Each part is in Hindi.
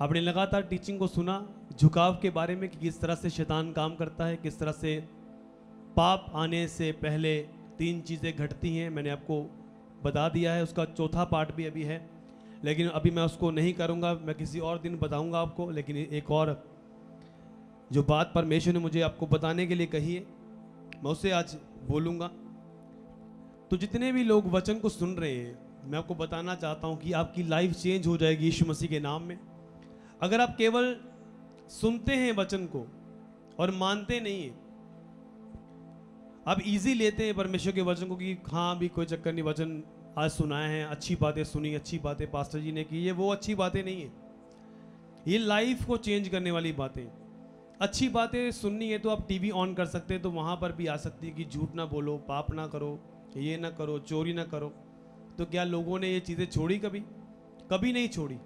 आपने लगातार टीचिंग को सुना, झुकाव के बारे में कि किस तरह से शैतान काम करता है, किस तरह से पाप आने से पहले 3 चीज़ें घटती हैं। मैंने आपको बता दिया है, उसका चौथा पार्ट भी अभी है, लेकिन अभी मैं उसको नहीं करूँगा, मैं किसी और दिन बताऊँगा आपको। लेकिन एक और जो बात परमेश्वर ने मुझे आपको बताने के लिए कही है, मैं उसे आज बोलूँगा। तो जितने भी लोग वचन को सुन रहे हैं, मैं आपको बताना चाहता हूँ कि आपकी लाइफ चेंज हो जाएगी यीशु मसीह के नाम में। अगर आप केवल सुनते हैं वचन को और मानते नहीं हैं, आप इजी लेते हैं परमेश्वर के वचन को कि हाँ भी कोई चक्कर नहीं, वचन आज सुनाए हैं, अच्छी बातें सुनी, अच्छी बातें पास्टर जी ने की, ये वो अच्छी बातें नहीं है। ये लाइफ को चेंज करने वाली बातें। अच्छी बातें सुननी है तो आप टीवी ऑन कर सकते हैं, तो वहाँ पर भी आ सकती है कि झूठ ना बोलो, पाप ना करो, ये ना करो, चोरी ना करो। तो क्या लोगों ने ये चीज़ें छोड़ी? कभी कभी नहीं छोड़ी।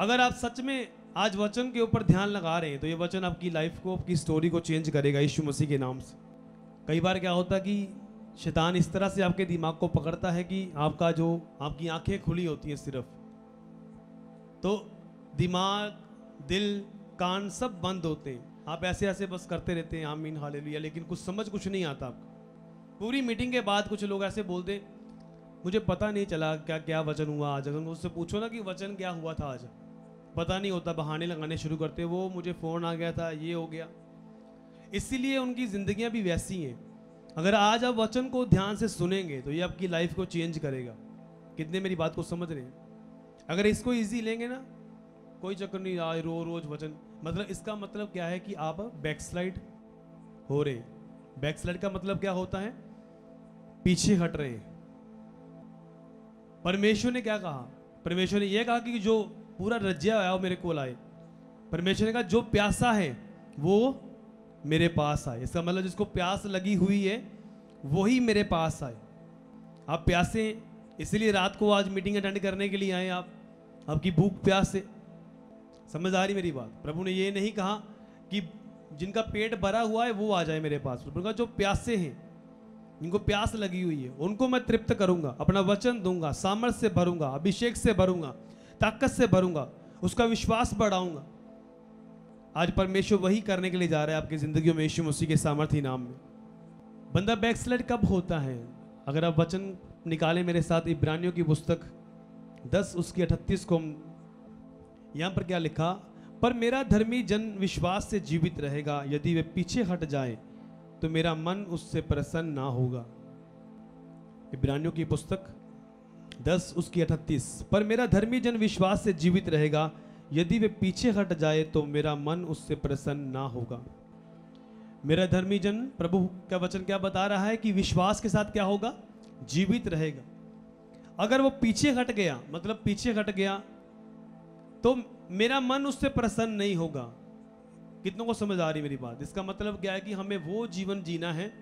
अगर आप सच में आज वचन के ऊपर ध्यान लगा रहे हैं तो ये वचन आपकी लाइफ को, आपकी स्टोरी को चेंज करेगा यीशु मसीह के नाम से। कई बार क्या होता है कि शैतान इस तरह से आपके दिमाग को पकड़ता है कि आपकी आंखें खुली होती हैं सिर्फ, तो दिमाग, दिल, कान सब बंद होते हैं। आप ऐसे ऐसे बस करते रहते हैं आमीन हालेलुया, लेकिन कुछ नहीं आता आपको। पूरी मीटिंग के बाद कुछ लोग ऐसे बोलते, मुझे पता नहीं चला क्या क्या वचन हुआ आज। अगर उससे पूछो ना कि वचन क्या हुआ था आज, पता नहीं होता, बहाने लगाने शुरू करते, वो मुझे फ़ोन आ गया था, ये हो गया। इसीलिए उनकी ज़िंदगियां भी वैसी हैं। अगर आज आप वचन को ध्यान से सुनेंगे तो ये आपकी लाइफ को चेंज करेगा। कितने मेरी बात को समझ रहे हैं? अगर इसको इजी लेंगे ना, कोई चक्कर नहीं, आज रोज वचन, मतलब इसका मतलब क्या है कि आप बैकस्लाइड हो रहे हैं। बैकस्लाइड का मतलब क्या होता है? पीछे हट रहे हैं। परमेश्वर ने क्या कहा? परमेश्वर ने यह कहा कि जो पूरा रज्या है वो मेरे को लाए। परमेश्वर ने कहा जो प्यासा है वो मेरे पास आए। इसका मतलब जिसको प्यास लगी हुई है वही मेरे पास आए। आप प्यासे हैं, इसलिए रात को आज मीटिंग अटेंड करने के लिए आए आप, आपकी भूख प्यास से। समझ आ रही मेरी बात? प्रभु ने ये नहीं कहा कि जिनका पेट भरा हुआ है वो आ जाए मेरे पास। प्रभु ने कहा जो प्यासे हैं, जिनको प्यास लगी हुई है, उनको मैं तृप्त करूंगा, अपना वचन दूंगा, सामर्थ्य से भरूंगा, अभिषेक से भरूंगा, ताकत से भरूंगा, उसका विश्वास बढ़ाऊंगा। आज परमेश्वर वही करने के लिए जा रहा है आपकी जिंदगी में यीशु मसीह के सामर्थ्य नाम में। बंदा बैकस्लाइड कब होता है? अगर आप वचन निकालें मेरे साथ, इब्रानियों की पुस्तक 10 उसकी 38 को, यहां पर क्या लिखा? पर मेरा धर्मी जन विश्वास से जीवित रहेगा, यदि वे पीछे हट जाए तो मेरा मन उससे प्रसन्न ना होगा। इब्रानियों की पुस्तक 10 उसकी 38, पर मेरा धर्मी जन विश्वास से जीवित रहेगा, यदि वे पीछे हट जाए तो मेरा मन उससे प्रसन्न ना होगा। मेरा धर्मी जन, प्रभु का वचन क्या बता रहा है कि विश्वास के साथ क्या होगा? जीवित रहेगा। अगर वो पीछे हट गया, मतलब पीछे हट गया, तो मेरा मन उससे प्रसन्न नहीं होगा। कितनों को समझ आ रही मेरी बात? इसका मतलब क्या है कि हमें वो जीवन जीना है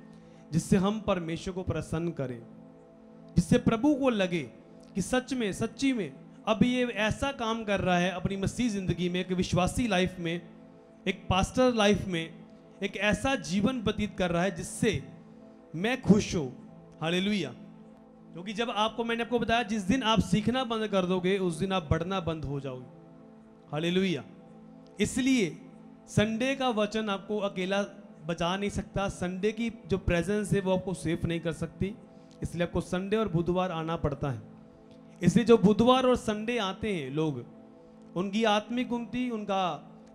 जिससे हम परमेश्वर को प्रसन्न करें, जिससे प्रभु को लगे कि सच में, सच्ची में अब ये ऐसा काम कर रहा है अपनी मसीह जिंदगी में, एक विश्वासी लाइफ में, एक पास्टर लाइफ में, एक ऐसा जीवन व्यतीत कर रहा है जिससे मैं खुश हूं। हालेलुया। क्योंकि जब मैंने आपको बताया, जिस दिन आप सीखना बंद कर दोगे उस दिन आप बढ़ना बंद हो जाओगे। हालेलुया। इसलिए संडे का वचन आपको अकेला बचा नहीं सकता, संडे की जो प्रेजेंस है वो आपको सेफ नहीं कर सकती, इसलिए आपको संडे और बुधवार आना पड़ता है। इसलिए जो बुधवार और संडे आते हैं लोग, उनकी आत्मिक उन्नति, उनका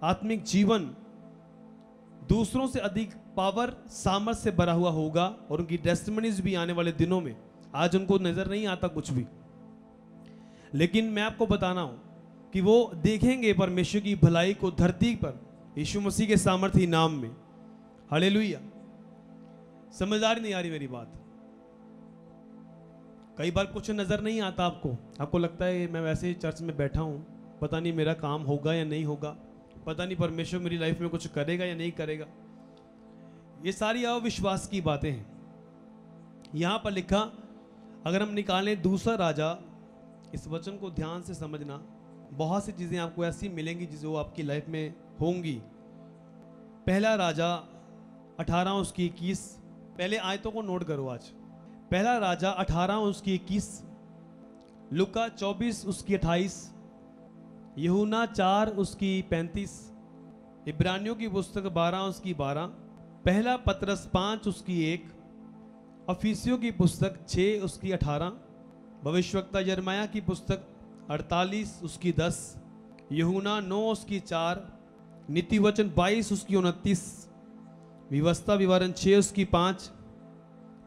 आत्मिक जीवन दूसरों से अधिक पावर, सामर्थ से भरा हुआ होगा, और उनकी टेस्टिमनीज भी आने वाले दिनों में, आज उनको नजर नहीं आता कुछ भी, लेकिन मैं आपको बताना हूं कि वो देखेंगे परमेश्वर की भलाई को धरती पर यीशु मसीह के सामर्थ्य नाम में। हालेलुया। समझदारी नहीं आ रही मेरी बात? कई बार कुछ नजर नहीं आता आपको लगता है मैं वैसे ही चर्च में बैठा हूं, पता नहीं मेरा काम होगा या नहीं होगा, पता नहीं परमेश्वर मेरी लाइफ में कुछ करेगा या नहीं करेगा। ये सारी अविश्वास की बातें हैं। यहां पर लिखा, अगर हम निकालें दूसरा राजा, इस वचन को ध्यान से समझना, बहुत सी चीजें आपको ऐसी मिलेंगी जो आपकी लाइफ में होंगी। पहला राजा 18 उसकी 21, पहले आयतों को नोट करो आज। पहला राजा 18 उसकी 21, लुका 24 उसकी 28, यूहन्ना 4 उसकी 35, इब्रानियों की पुस्तक 12 उसकी 12, पहला पतरस 5 उसकी 1, अफीसियों की पुस्तक 6 उसकी 18, भविष्यवक्ता यिर्मयाह की पुस्तक 48 उसकी 10, यूहन्ना 9 उसकी 4, नीति वचन 22 उसकी 29, व्यवस्था विवरण 6 उसकी 5,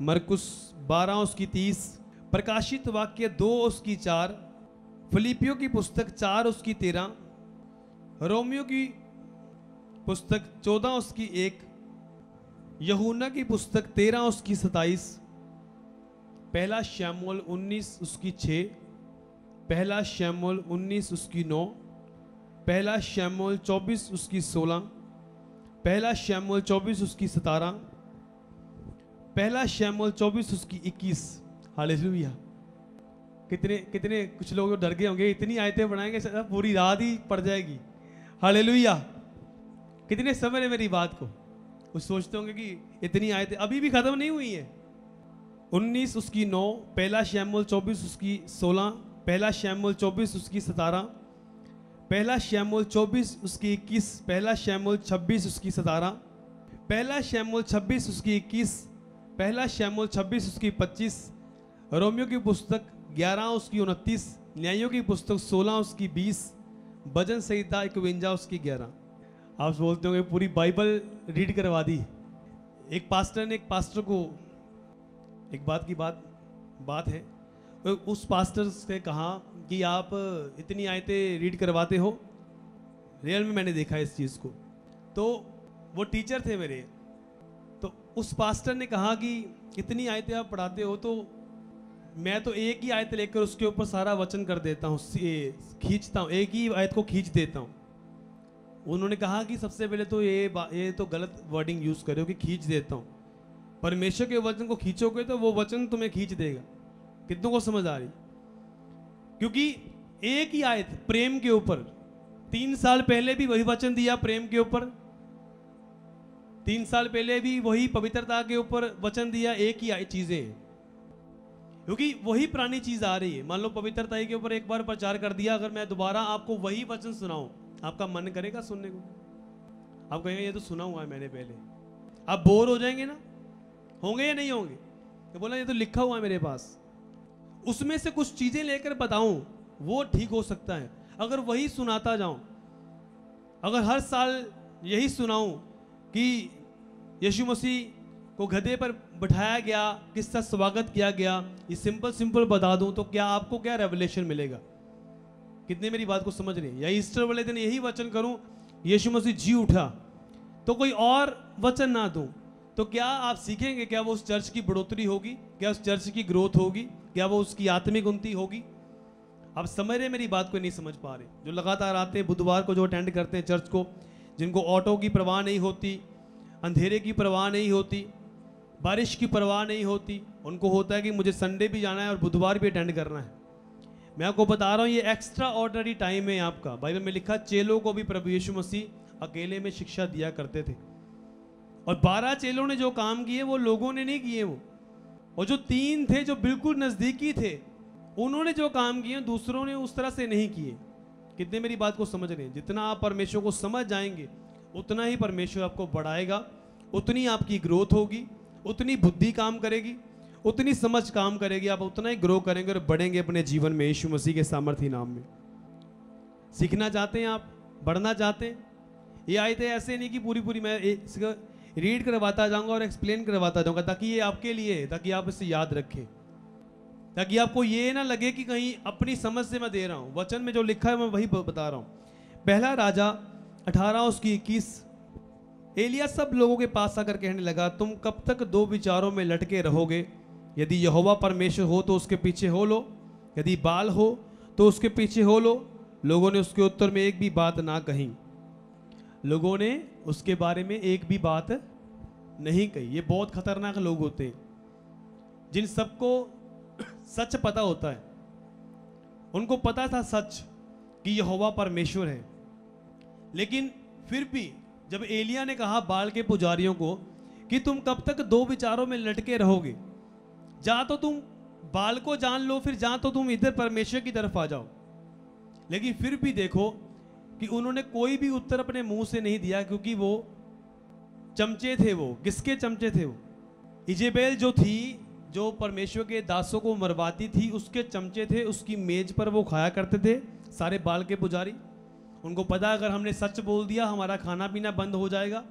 मरकुस 12 उसकी 30, प्रकाशित वाक्य 2 उसकी 4, फिलिपियों की पुस्तक 4 उसकी 13, रोमियो की पुस्तक 14 उसकी 1, यूहन्ना की पुस्तक 13 उसकी 27, पहला शमूएल 19 उसकी 6, पहला शमूएल 19 उसकी 9, पहला शमूएल 24 उसकी 16, पहला शमूएल 24 उसकी 17, पहला शमूएल 24 उसकी 21। हालेलुया। कितने कितने कुछ लोग डर गए होंगे, इतनी आयतें पढ़ाएंगे पूरी रात ही पड़ जाएगी। हालेलुया। कितने समझ रहे मेरी बात को? वो सोचते होंगे कि इतनी आयतें अभी भी खत्म नहीं हुई है। 19 उसकी 9, पहला शमूएल 24 उसकी 16, पहला शमूएल 24 उसकी 17, पहला शमूएल 24 उसकी 21, पहला शमूएल 26 उसकी 17, पहला शमूएल 26 उसकी 21, पहला शमूएल 26 उसकी 25, रोमियो की पुस्तक 11 उसकी 29, न्यायों की पुस्तक 16 उसकी 20, भजन संहिता 51 उसकी 11। आप बोलते होंगे पूरी बाइबल रीड करवा दी। एक पास्टर ने एक पास्टर को, एक बात है, उस पास्टर से कहा कि आप इतनी आयतें रीड करवाते हो। रियल में मैंने देखा इस चीज़ को। तो वो टीचर थे मेरे, तो उस पास्टर ने कहा कि इतनी आयतें आप पढ़ाते हो तो मैं तो एक ही आयत लेकर उसके ऊपर सारा वचन कर देता हूँ, खींचता हूँ, एक ही आयत को खींच देता हूँ। उन्होंने कहा कि सबसे पहले तो ये तो गलत वर्डिंग यूज़ करे हो कि खींच देता हूँ। परमेश्वर के वचन को खींचोगे तो वो वचन तुम्हें खींच देगा। कितनों को समझ आ रही? क्योंकि एक ही आयत प्रेम के ऊपर 3 साल पहले भी वही वचन दिया, प्रेम के ऊपर 3 साल पहले भी वही पवित्रता के ऊपर वचन दिया, एक ही चीजें, क्योंकि वही पुरानी चीज आ रही है। मान लो पवित्रता के ऊपर एक बार प्रचार कर दिया, अगर मैं दोबारा आपको वही वचन सुनाऊं, आपका मन करेगा सुनने को? आप कहेंगे ये तो सुना हुआ है मैंने पहले। आप बोर हो जाएंगे ना, होंगे या नहीं होंगे? तो बोला ये तो लिखा हुआ है मेरे पास, उसमें से कुछ चीजें लेकर बताऊं वो ठीक हो सकता है। अगर वही सुनाता जाऊं, अगर हर साल यही सुनाऊं कि यीशु मसीह को गधे पर बिठाया गया, किसका स्वागत किया गया, ये सिंपल बता दूं, तो क्या आपको क्या रेवलेशन मिलेगा? कितने मेरी बात को समझ रहे हैं? या ईस्टर वाले दिन यही वचन करूं यीशु मसीह जी उठा, तो कोई और वचन ना दूं, तो क्या आप सीखेंगे? क्या वो उस चर्च की बढ़ोतरी होगी? क्या उस चर्च की ग्रोथ होगी? क्या वो उसकी आत्मिक उन्नति होगी? आप समझ रहे मेरी बात को? नहीं समझ पा रहे? जो लगातार आते हैं बुधवार को, जो अटेंड करते हैं चर्च को, जिनको ऑटो की परवाह नहीं होती, अंधेरे की परवाह नहीं होती, बारिश की परवाह नहीं होती, उनको होता है कि मुझे संडे भी जाना है और बुधवार भी अटेंड करना है। मैं आपको बता रहा हूँ, ये एक्स्ट्रा ऑर्डिनरी टाइम है आपका। बाइबल में लिखा, चेलों को भी प्रभु यीशु मसीह अकेले में शिक्षा दिया करते थे, और 12 चेलों ने जो काम किए वो लोगों ने नहीं किए। वो और जो 3 थे जो बिल्कुल नजदीकी थे, उन्होंने जो काम किए दूसरों ने उस तरह से नहीं किए। कितने मेरी बात को समझ रहे हैं? जितना आप परमेश्वर को समझ जाएंगे उतना ही परमेश्वर आपको बढ़ाएगा, उतनी आपकी ग्रोथ होगी, उतनी बुद्धि काम करेगी, उतनी समझ काम करेगी, आप उतना ही ग्रो करेंगे और बढ़ेंगे अपने जीवन में यीशु मसीह के सामर्थ्य नाम में। सीखना चाहते हैं आप, बढ़ना चाहते हैं? ये आयतें ऐसे नहीं कि पूरी मैं रीड करवाता जाऊंगा और एक्सप्लेन करवाता जाऊंगा, ताकि ये आपके लिए है, ताकि आप इसे याद रखें, ताकि आपको ये ना लगे कि कहीं अपनी समझ से मैं दे रहा हूं। वचन में जो लिखा है मैं वही बता रहा हूं। पहला राजा 18 उसकी 21, एलिया सब लोगों के पास आकर कहने लगा, तुम कब तक 2 विचारों में लटके रहोगे? यदि यहोवा परमेश्वर हो तो उसके पीछे हो लो, यदि बाल हो तो उसके पीछे हो लो। लोगों ने उसके उत्तर में एक भी बात ना कही। लोगों ने उसके बारे में एक भी बात नहीं कही। ये बहुत खतरनाक लोग होते हैं, जिन सबको सच पता होता है। उनको पता था सच कि यहोवा परमेश्वर है, लेकिन फिर भी जब एलिया ने कहा बाल के पुजारियों को कि तुम कब तक 2 विचारों में लटके रहोगे, जा तो तुम बाल को जान लो, फिर जा तो तुम इधर परमेश्वर की तरफ आ जाओ। लेकिन फिर भी देखो कि उन्होंने कोई भी उत्तर अपने मुंह से नहीं दिया, क्योंकि वो चमचे थे। वो किसके चमचे थे? वो इजेबेल जो थी, जो परमेश्वर के दासों को मरवाती थी, उसके चमचे थे। उसकी मेज पर वो खाया करते थे सारे बाल के पुजारी। उनको पता अगर हमने सच बोल दिया हमारा खाना पीना बंद हो जाएगा,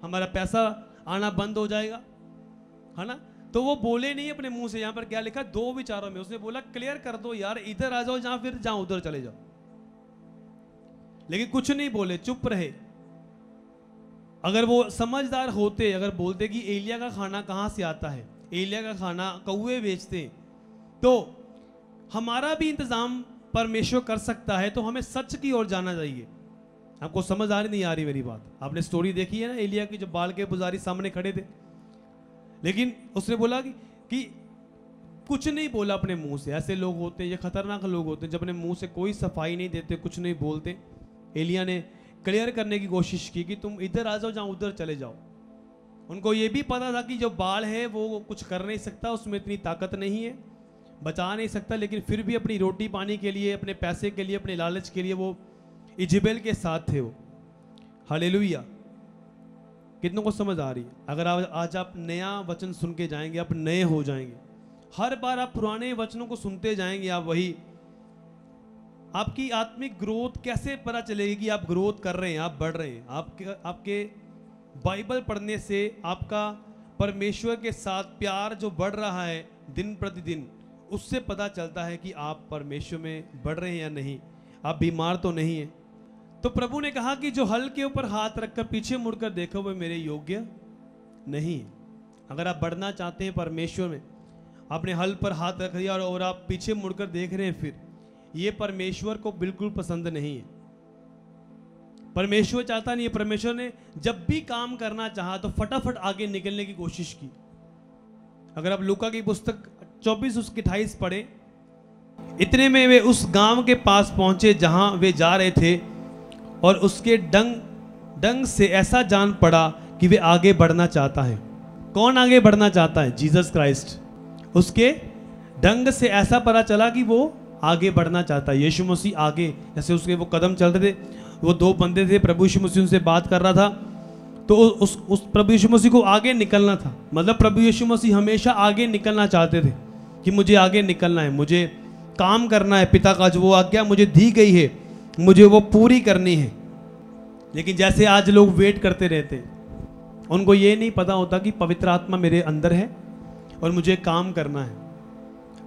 हमारा पैसा आना बंद हो जाएगा, है ना। तो वो बोले नहीं अपने मुंह से। यहां पर क्या लिखा? दो विचारों में उसने बोला क्लियर कर दो यार, इधर आ जाओ जहां, फिर जहां उधर चले जाओ। लेकिन कुछ नहीं बोले, चुप रहे। अगर वो समझदार होते, अगर बोलते कि एलिया का खाना कहां से आता है, एलिया का खाना कौवे बेचते हैं, तो हमारा भी इंतजाम परमेश्वर कर सकता है, तो हमें सच की ओर जाना चाहिए। आपको समझ आ रही नहीं आ रही मेरी बात? आपने स्टोरी देखी है ना एलिया की, जो बाल के पुजारी सामने खड़े थे, लेकिन उसने बोला कि कुछ नहीं बोला अपने मुंह से। ऐसे लोग होते हैं, ये खतरनाक लोग होते हैं, जब अपने मुंह से कोई सफाई नहीं देते, कुछ नहीं बोलते। एलिया ने क्लियर करने की कोशिश की कि तुम इधर आ जाओ जहां उधर चले जाओ। उनको ये भी पता था कि जो बाल है वो कुछ कर नहीं सकता, उसमें इतनी ताकत नहीं है, बचा नहीं सकता, लेकिन फिर भी अपनी रोटी पानी के लिए, अपने पैसे के लिए, अपने लालच के लिए वो इजेबेल के साथ थे वो। हालेलुया। कितनों को समझ आ रही है? अगर आज आप नया वचन सुन के जाएंगे, आप नए हो जाएंगे। हर बार आप पुराने वचनों को सुनते जाएंगे, आप वही, आपकी आत्मिक ग्रोथ कैसे पता चलेगी कि आप ग्रोथ कर रहे हैं, आप बढ़ रहे हैं? आपके बाइबल पढ़ने से आपका परमेश्वर के साथ प्यार जो बढ़ रहा है दिन प्रतिदिन, उससे पता चलता है कि आप परमेश्वर में बढ़ रहे हैं या नहीं, आप बीमार तो नहीं हैं। तो प्रभु ने कहा कि जो हल के ऊपर हाथ रखकर पीछे मुड़कर देखो वह मेरे योग्य नहीं है। अगर आप बढ़ना चाहते हैं परमेश्वर में, आपने हल पर हाथ रख दिया और आप पीछे मुड़कर देख रहे हैं, फिर ये परमेश्वर को बिल्कुल पसंद नहीं है। परमेश्वर चाहता नहीं है। परमेश्वर ने जब भी काम करना चाहा तो फटाफट आगे निकलने की कोशिश की। अगर आप लूका की पुस्तक 24 उसकी 28 पढ़े, इतने में वे उस गांव के पास पहुंचे जहां वे जा रहे थे, और उसके डंग से ऐसा जान पड़ा कि वे आगे बढ़ना चाहता है। कौन आगे बढ़ना चाहता है? Jesus Christ. उसके डंग से ऐसा पता चला कि वो आगे बढ़ना चाहता है। यीशु मसीह आगे, जैसे उसके वो कदम चल रहे थे, वो दो बंदे थे, प्रभु यीशु मसीह उनसे बात कर रहा था, तो उस प्रभु यीशु मसीह को आगे निकलना था। मतलब प्रभु यीशु मसीह हमेशा आगे निकलना चाहते थे कि मुझे आगे निकलना है, मुझे काम करना है, पिता का जो वो आज्ञा मुझे दी गई है मुझे वो पूरी करनी है। लेकिन जैसे आज लोग वेट करते रहते हैं, उनको ये नहीं पता होता कि पवित्र आत्मा मेरे अंदर है और मुझे काम करना है।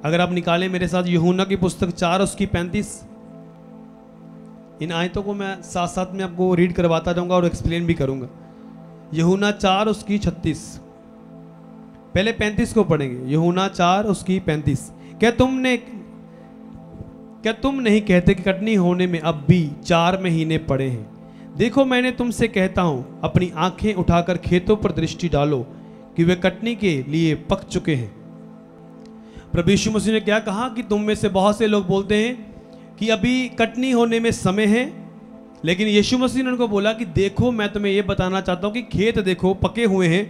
अगर आप निकालें मेरे साथ यूहन्ना की पुस्तक 4 उसकी 35, इन आयतों को मैं साथ साथ में आपको रीड करवाता जाऊंगा और एक्सप्लेन भी करूंगा। यूहन्ना 4 उसकी 36, पहले 35 को पढ़ेंगे। यूहन्ना 4 उसकी 35, क्या तुम नहीं कहते कि कटनी होने में अब भी 4 महीने पड़े हैं? देखो मैंने तुमसे कहता हूं, अपनी आंखें उठाकर खेतों पर दृष्टि डालो कि वे कटनी के लिए पक चुके हैं। प्रभु यीशु मसीह ने क्या कहा कि तुम में से बहुत से लोग बोलते हैं कि अभी कटनी होने में समय है, लेकिन यीशु मसीह ने उनको बोला कि देखो मैं तुम्हें यह बताना चाहता हूं कि खेत देखो पके हुए हैं।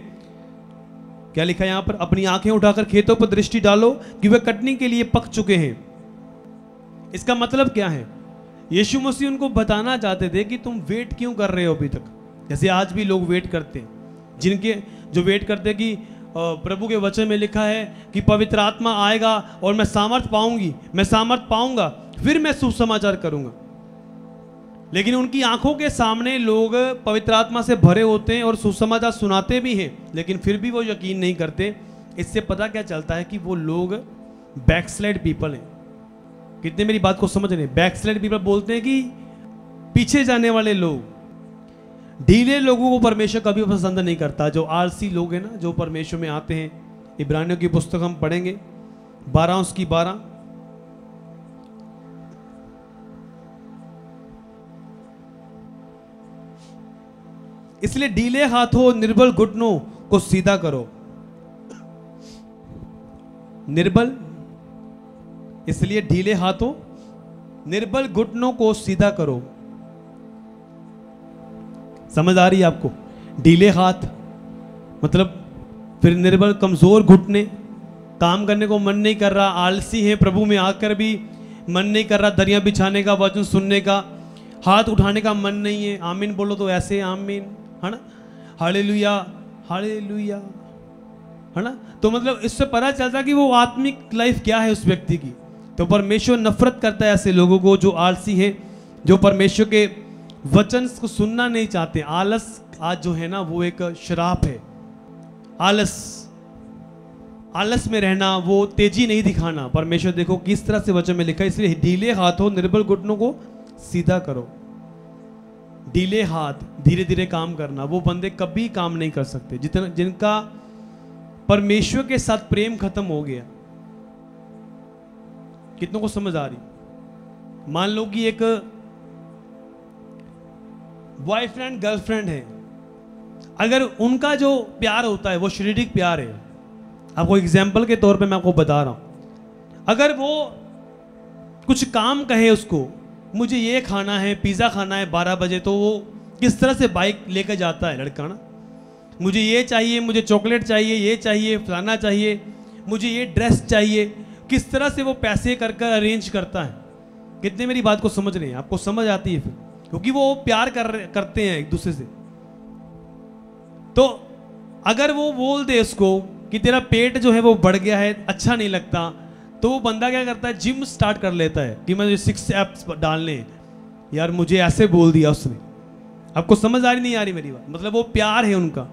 क्या लिखा है यहां पर? अपनी आंखें उठाकर खेतों पर दृष्टि डालो कि वे कटनी के लिए पक चुके हैं। इसका मतलब क्या है? यीशु मसीह उनको बताना चाहते थे कि तुम वेट क्यों कर रहे हो अभी तक। जैसे आज भी लोग वेट करते हैं, जिनके जो वेट करते हैं कि प्रभु के वचन में लिखा है कि पवित्र आत्मा आएगा और मैं सामर्थ पाऊंगी, मैं सामर्थ पाऊंगा, फिर मैं सुसमाचार करूंगा। लेकिन उनकी आंखों के सामने लोग पवित्र आत्मा से भरे होते हैं और सुसमाचार सुनाते भी हैं, लेकिन फिर भी वो यकीन नहीं करते। इससे पता क्या चलता है कि वो लोग बैकस्लाइड पीपल हैं। कितने मेरी बात को समझ रहे हैं? बैकस्लाइड पीपल बोलते हैं कि पीछे जाने वाले लोग। ढीले लोगों को परमेश्वर कभी पसंद नहीं करता। जो आलसी लोग हैं ना, जो परमेश्वर में आते हैं। इब्रानियों की पुस्तक हम पढ़ेंगे 12 उसकी 12, इसलिए ढीले हाथों निर्बल घुटनों को सीधा करो। निर्बल, इसलिए ढीले हाथों निर्बल घुटनों को सीधा करो। समझ आ रही है आपको? ढीले हाथ मतलब फिर निर्बल, कमजोर घुटने, काम करने को मन नहीं कर रहा, आलसी है, प्रभु में आकर भी मन नहीं कर रहा दरिया बिछाने का, वचन सुनने का, हाथ उठाने का मन नहीं है। आमीन बोलो तो ऐसे आमीन, है ना, हालेलुया हालेलुया, है ना। तो मतलब इससे पता चलता कि वो आत्मिक लाइफ क्या है उस व्यक्ति की। तो परमेश्वर नफरत करता है ऐसे लोगों को जो आलसी हैं, जो परमेश्वर के वचन को सुनना नहीं चाहते। आलस आज जो है ना वो एक श्राप है। आलस में रहना, वो तेजी नहीं दिखाना। परमेश्वर देखो किस तरह से वचन में लिखा है, इसलिए ढीले हाथों निर्बल घुटनों को सीधा करो। ढीले हाथ, धीरे धीरे काम करना, वो बंदे कभी काम नहीं कर सकते जिनका परमेश्वर के साथ प्रेम खत्म हो गया। कितनों को समझ आ रही? मान लो कि एक बॉयफ्रेंड गर्लफ्रेंड है, अगर उनका जो प्यार होता है वो शारीरिक प्यार है। आपको एग्जाम्पल के तौर पे मैं आपको बता रहा हूं, अगर वो कुछ काम कहे उसको, मुझे ये खाना है, पिज़्ज़ा खाना है 12 बजे, तो वो किस तरह से बाइक लेकर जाता है लड़का ना, मुझे ये चाहिए, मुझे चॉकलेट चाहिए, ये चाहिए, फलाना चाहिए, मुझे ये ड्रेस चाहिए, किस तरह से वो पैसे कर कर अरेंज करता है। कितने मेरी बात को समझ रहे हैं? आपको समझ आती है फिर, क्योंकि वो प्यार करते हैं एक दूसरे से। तो अगर वो बोल दे उसको कि तेरा पेट जो है वो बढ़ गया है, अच्छा नहीं लगता, तो वो बंदा क्या करता है, जिम स्टार्ट कर लेता है कि मुझे 6 एप्स डालने हैं। यार मुझे ऐसे बोल दिया उसने। आपको समझ आ रही नहीं आ रही मेरी बात? मतलब वो प्यार है उनका,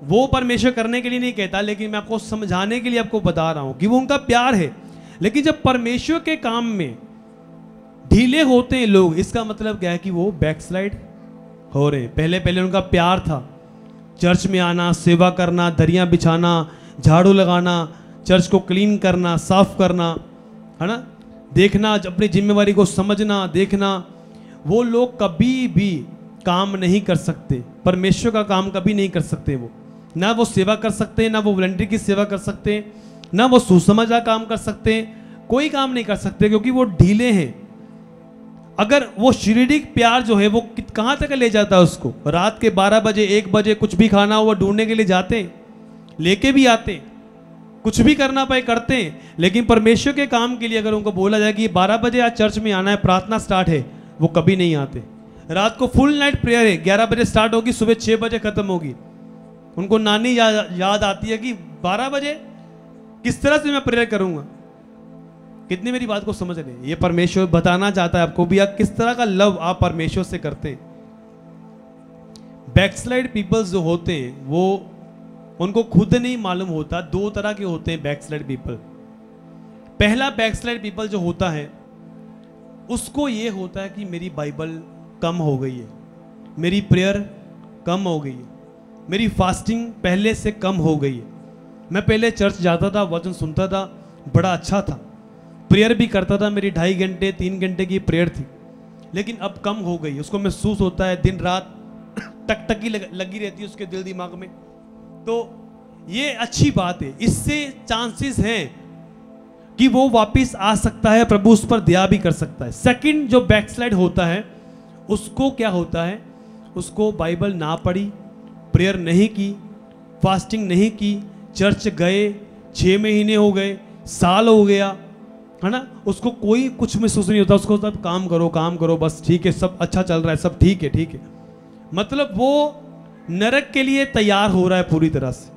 वो परमेश्वर करने के लिए नहीं कहता, लेकिन मैं आपको समझाने के लिए आपको बता रहा हूं कि वो उनका प्यार है। लेकिन जब परमेश्वर के काम में ढीले होते हैं लोग, इसका मतलब क्या है कि वो बैकस्लाइड हो रहे हैं। पहले पहले उनका प्यार था, चर्च में आना, सेवा करना, दरिया बिछाना, झाड़ू लगाना, चर्च को क्लीन करना, साफ करना, है ना, देखना, अपनी जिम्मेवारी को समझना, देखना। वो लोग कभी भी काम नहीं कर सकते, परमेश्वर का काम कभी नहीं कर सकते। वो ना वो सेवा कर सकते हैं, ना वो वॉलंटियर की सेवा कर सकते हैं, ना वो सुसमाज का काम कर सकते हैं, कोई काम नहीं कर सकते, क्योंकि वो ढीले हैं। अगर वो शारीरिक प्यार जो है वो कहाँ तक ले जाता है उसको, रात के 12 बजे 1 बजे कुछ भी खाना हुआ ढूंढने के लिए जाते हैं, लेके भी आते हैं, कुछ भी करना पाए करते हैं। लेकिन परमेश्वर के काम के लिए अगर उनको बोला जाए कि 12 बजे आज चर्च में आना है, प्रार्थना स्टार्ट है, वो कभी नहीं आते। रात को फुल नाइट प्रेयर है, 11 बजे स्टार्ट होगी, सुबह 6 बजे खत्म होगी। उनको नानी याद आती है कि 12 बजे किस तरह से मैं प्रेयर करूंगा। कितनी मेरी बात को समझ रहे हैं? ये परमेश्वर बताना चाहता है आपको भी, आप किस तरह का लव आप परमेश्वर से करते हैं। बैकस्लाइड पीपल्स जो होते हैं वो उनको खुद नहीं मालूम होता। 2 तरह के होते हैं बैकस्लाइड पीपल। पहला बैकस्लाइड पीपल जो होता है उसको ये होता है कि मेरी बाइबल कम हो गई है, मेरी प्रेयर कम हो गई है, मेरी फास्टिंग पहले से कम हो गई है। मैं पहले चर्च जाता था, वचन सुनता था, बड़ा अच्छा था, प्रेयर भी करता था, मेरी 2.5 घंटे 3 घंटे की प्रेयर थी, लेकिन अब कम हो गई। उसको महसूस होता है, दिन रात टकटकी लगी रहती है उसके दिल दिमाग में। तो ये अच्छी बात है, इससे चांसेस हैं कि वो वापस आ सकता है, प्रभु उस पर दया भी कर सकता है। सेकंड जो बैकस्लाइड होता है उसको क्या होता है, उसको बाइबल ना पढ़ी, प्रेयर नहीं की, फास्टिंग नहीं की, चर्च गए 6 महीने हो गए, साल हो गया, है ना, उसको कोई कुछ महसूस नहीं होता। उसको सब काम करो बस, ठीक है, सब अच्छा चल रहा है, सब ठीक है ठीक है। मतलब वो नरक के लिए तैयार हो रहा है पूरी तरह से।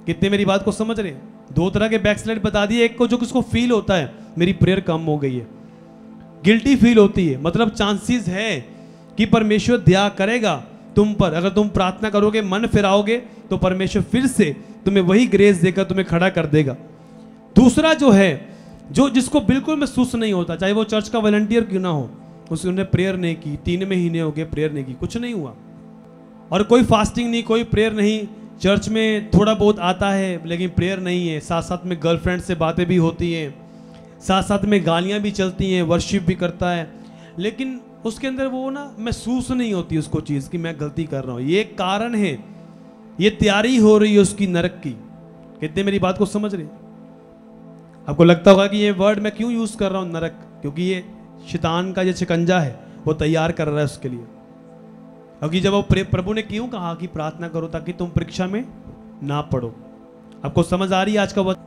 कितने मेरी बात को समझ रहे हैं? 2 तरह के बैकस्लाइड बता दिए। एक को जो किसको फील होता है मेरी प्रेयर कम हो गई है, गिल्टी फील होती है, मतलब चांसेस है कि परमेश्वर दया करेगा तुम पर। अगर तुम प्रार्थना करोगे, मन फिराओगे, तो परमेश्वर फिर से तुम्हें वही ग्रेस देकर तुम्हें खड़ा कर देगा। दूसरा जो है, जो जिसको बिल्कुल महसूस नहीं होता, चाहे वो चर्च का वॉलंटियर क्यों ना हो, उसने प्रेयर नहीं की, 3 महीने हो गए प्रेयर नहीं की, कुछ नहीं हुआ, और कोई फास्टिंग नहीं, कोई प्रेयर नहीं, चर्च में थोड़ा बहुत आता है लेकिन प्रेयर नहीं है, साथ साथ में गर्लफ्रेंड से बातें भी होती हैं, साथ साथ में गालियाँ भी चलती हैं, वर्शिप भी करता है, लेकिन उसके अंदर वो ना महसूस नहीं होती उसको चीज़ कि मैं गलती कर रहा हूँ। ये कारण है, ये तैयारी हो रही है उसकी नरक की। कितने मेरी बात को समझ रहे? आपको लगता होगा कि ये वर्ड मैं क्यों यूज़ कर रहा हूँ नरक, क्योंकि ये शैतान का जो शिकंजा है वो तैयार कर रहा है उसके लिए। क्योंकि जब वो प्रभु ने क्यों कहा कि प्रार्थना करो ताकि तुम परीक्षा में ना पड़ो। आपको समझ आ रही है आज का वक्त?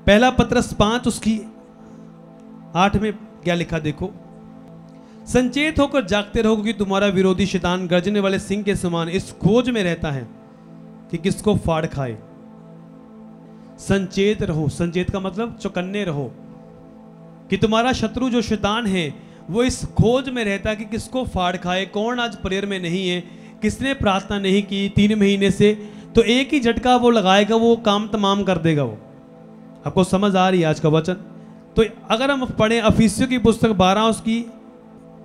1 पत्रस 5 उसकी 8 में क्या लिखा देखो, संचेत होकर जागते रहो क्योंकि तुम्हारा विरोधी शैतान गर्जने वाले सिंह के समान इस खोज में रहता है कि किसको फाड़ खाए। संचेत रहो, संचेत का मतलब चौकन्ने रहो कि तुम्हारा शत्रु जो शैतान है वो इस खोज में रहता है कि किसको फाड़ खाए। कौन आज प्रेयर में नहीं है, किसने प्रार्थना नहीं की 3 महीने से, तो एक ही झटका वो लगाएगा, वो काम तमाम कर देगा। वो आपको समझ आ रही है आज का वचन? तो अगर हम पढ़ें अफिसियों की पुस्तक 12 उसकी,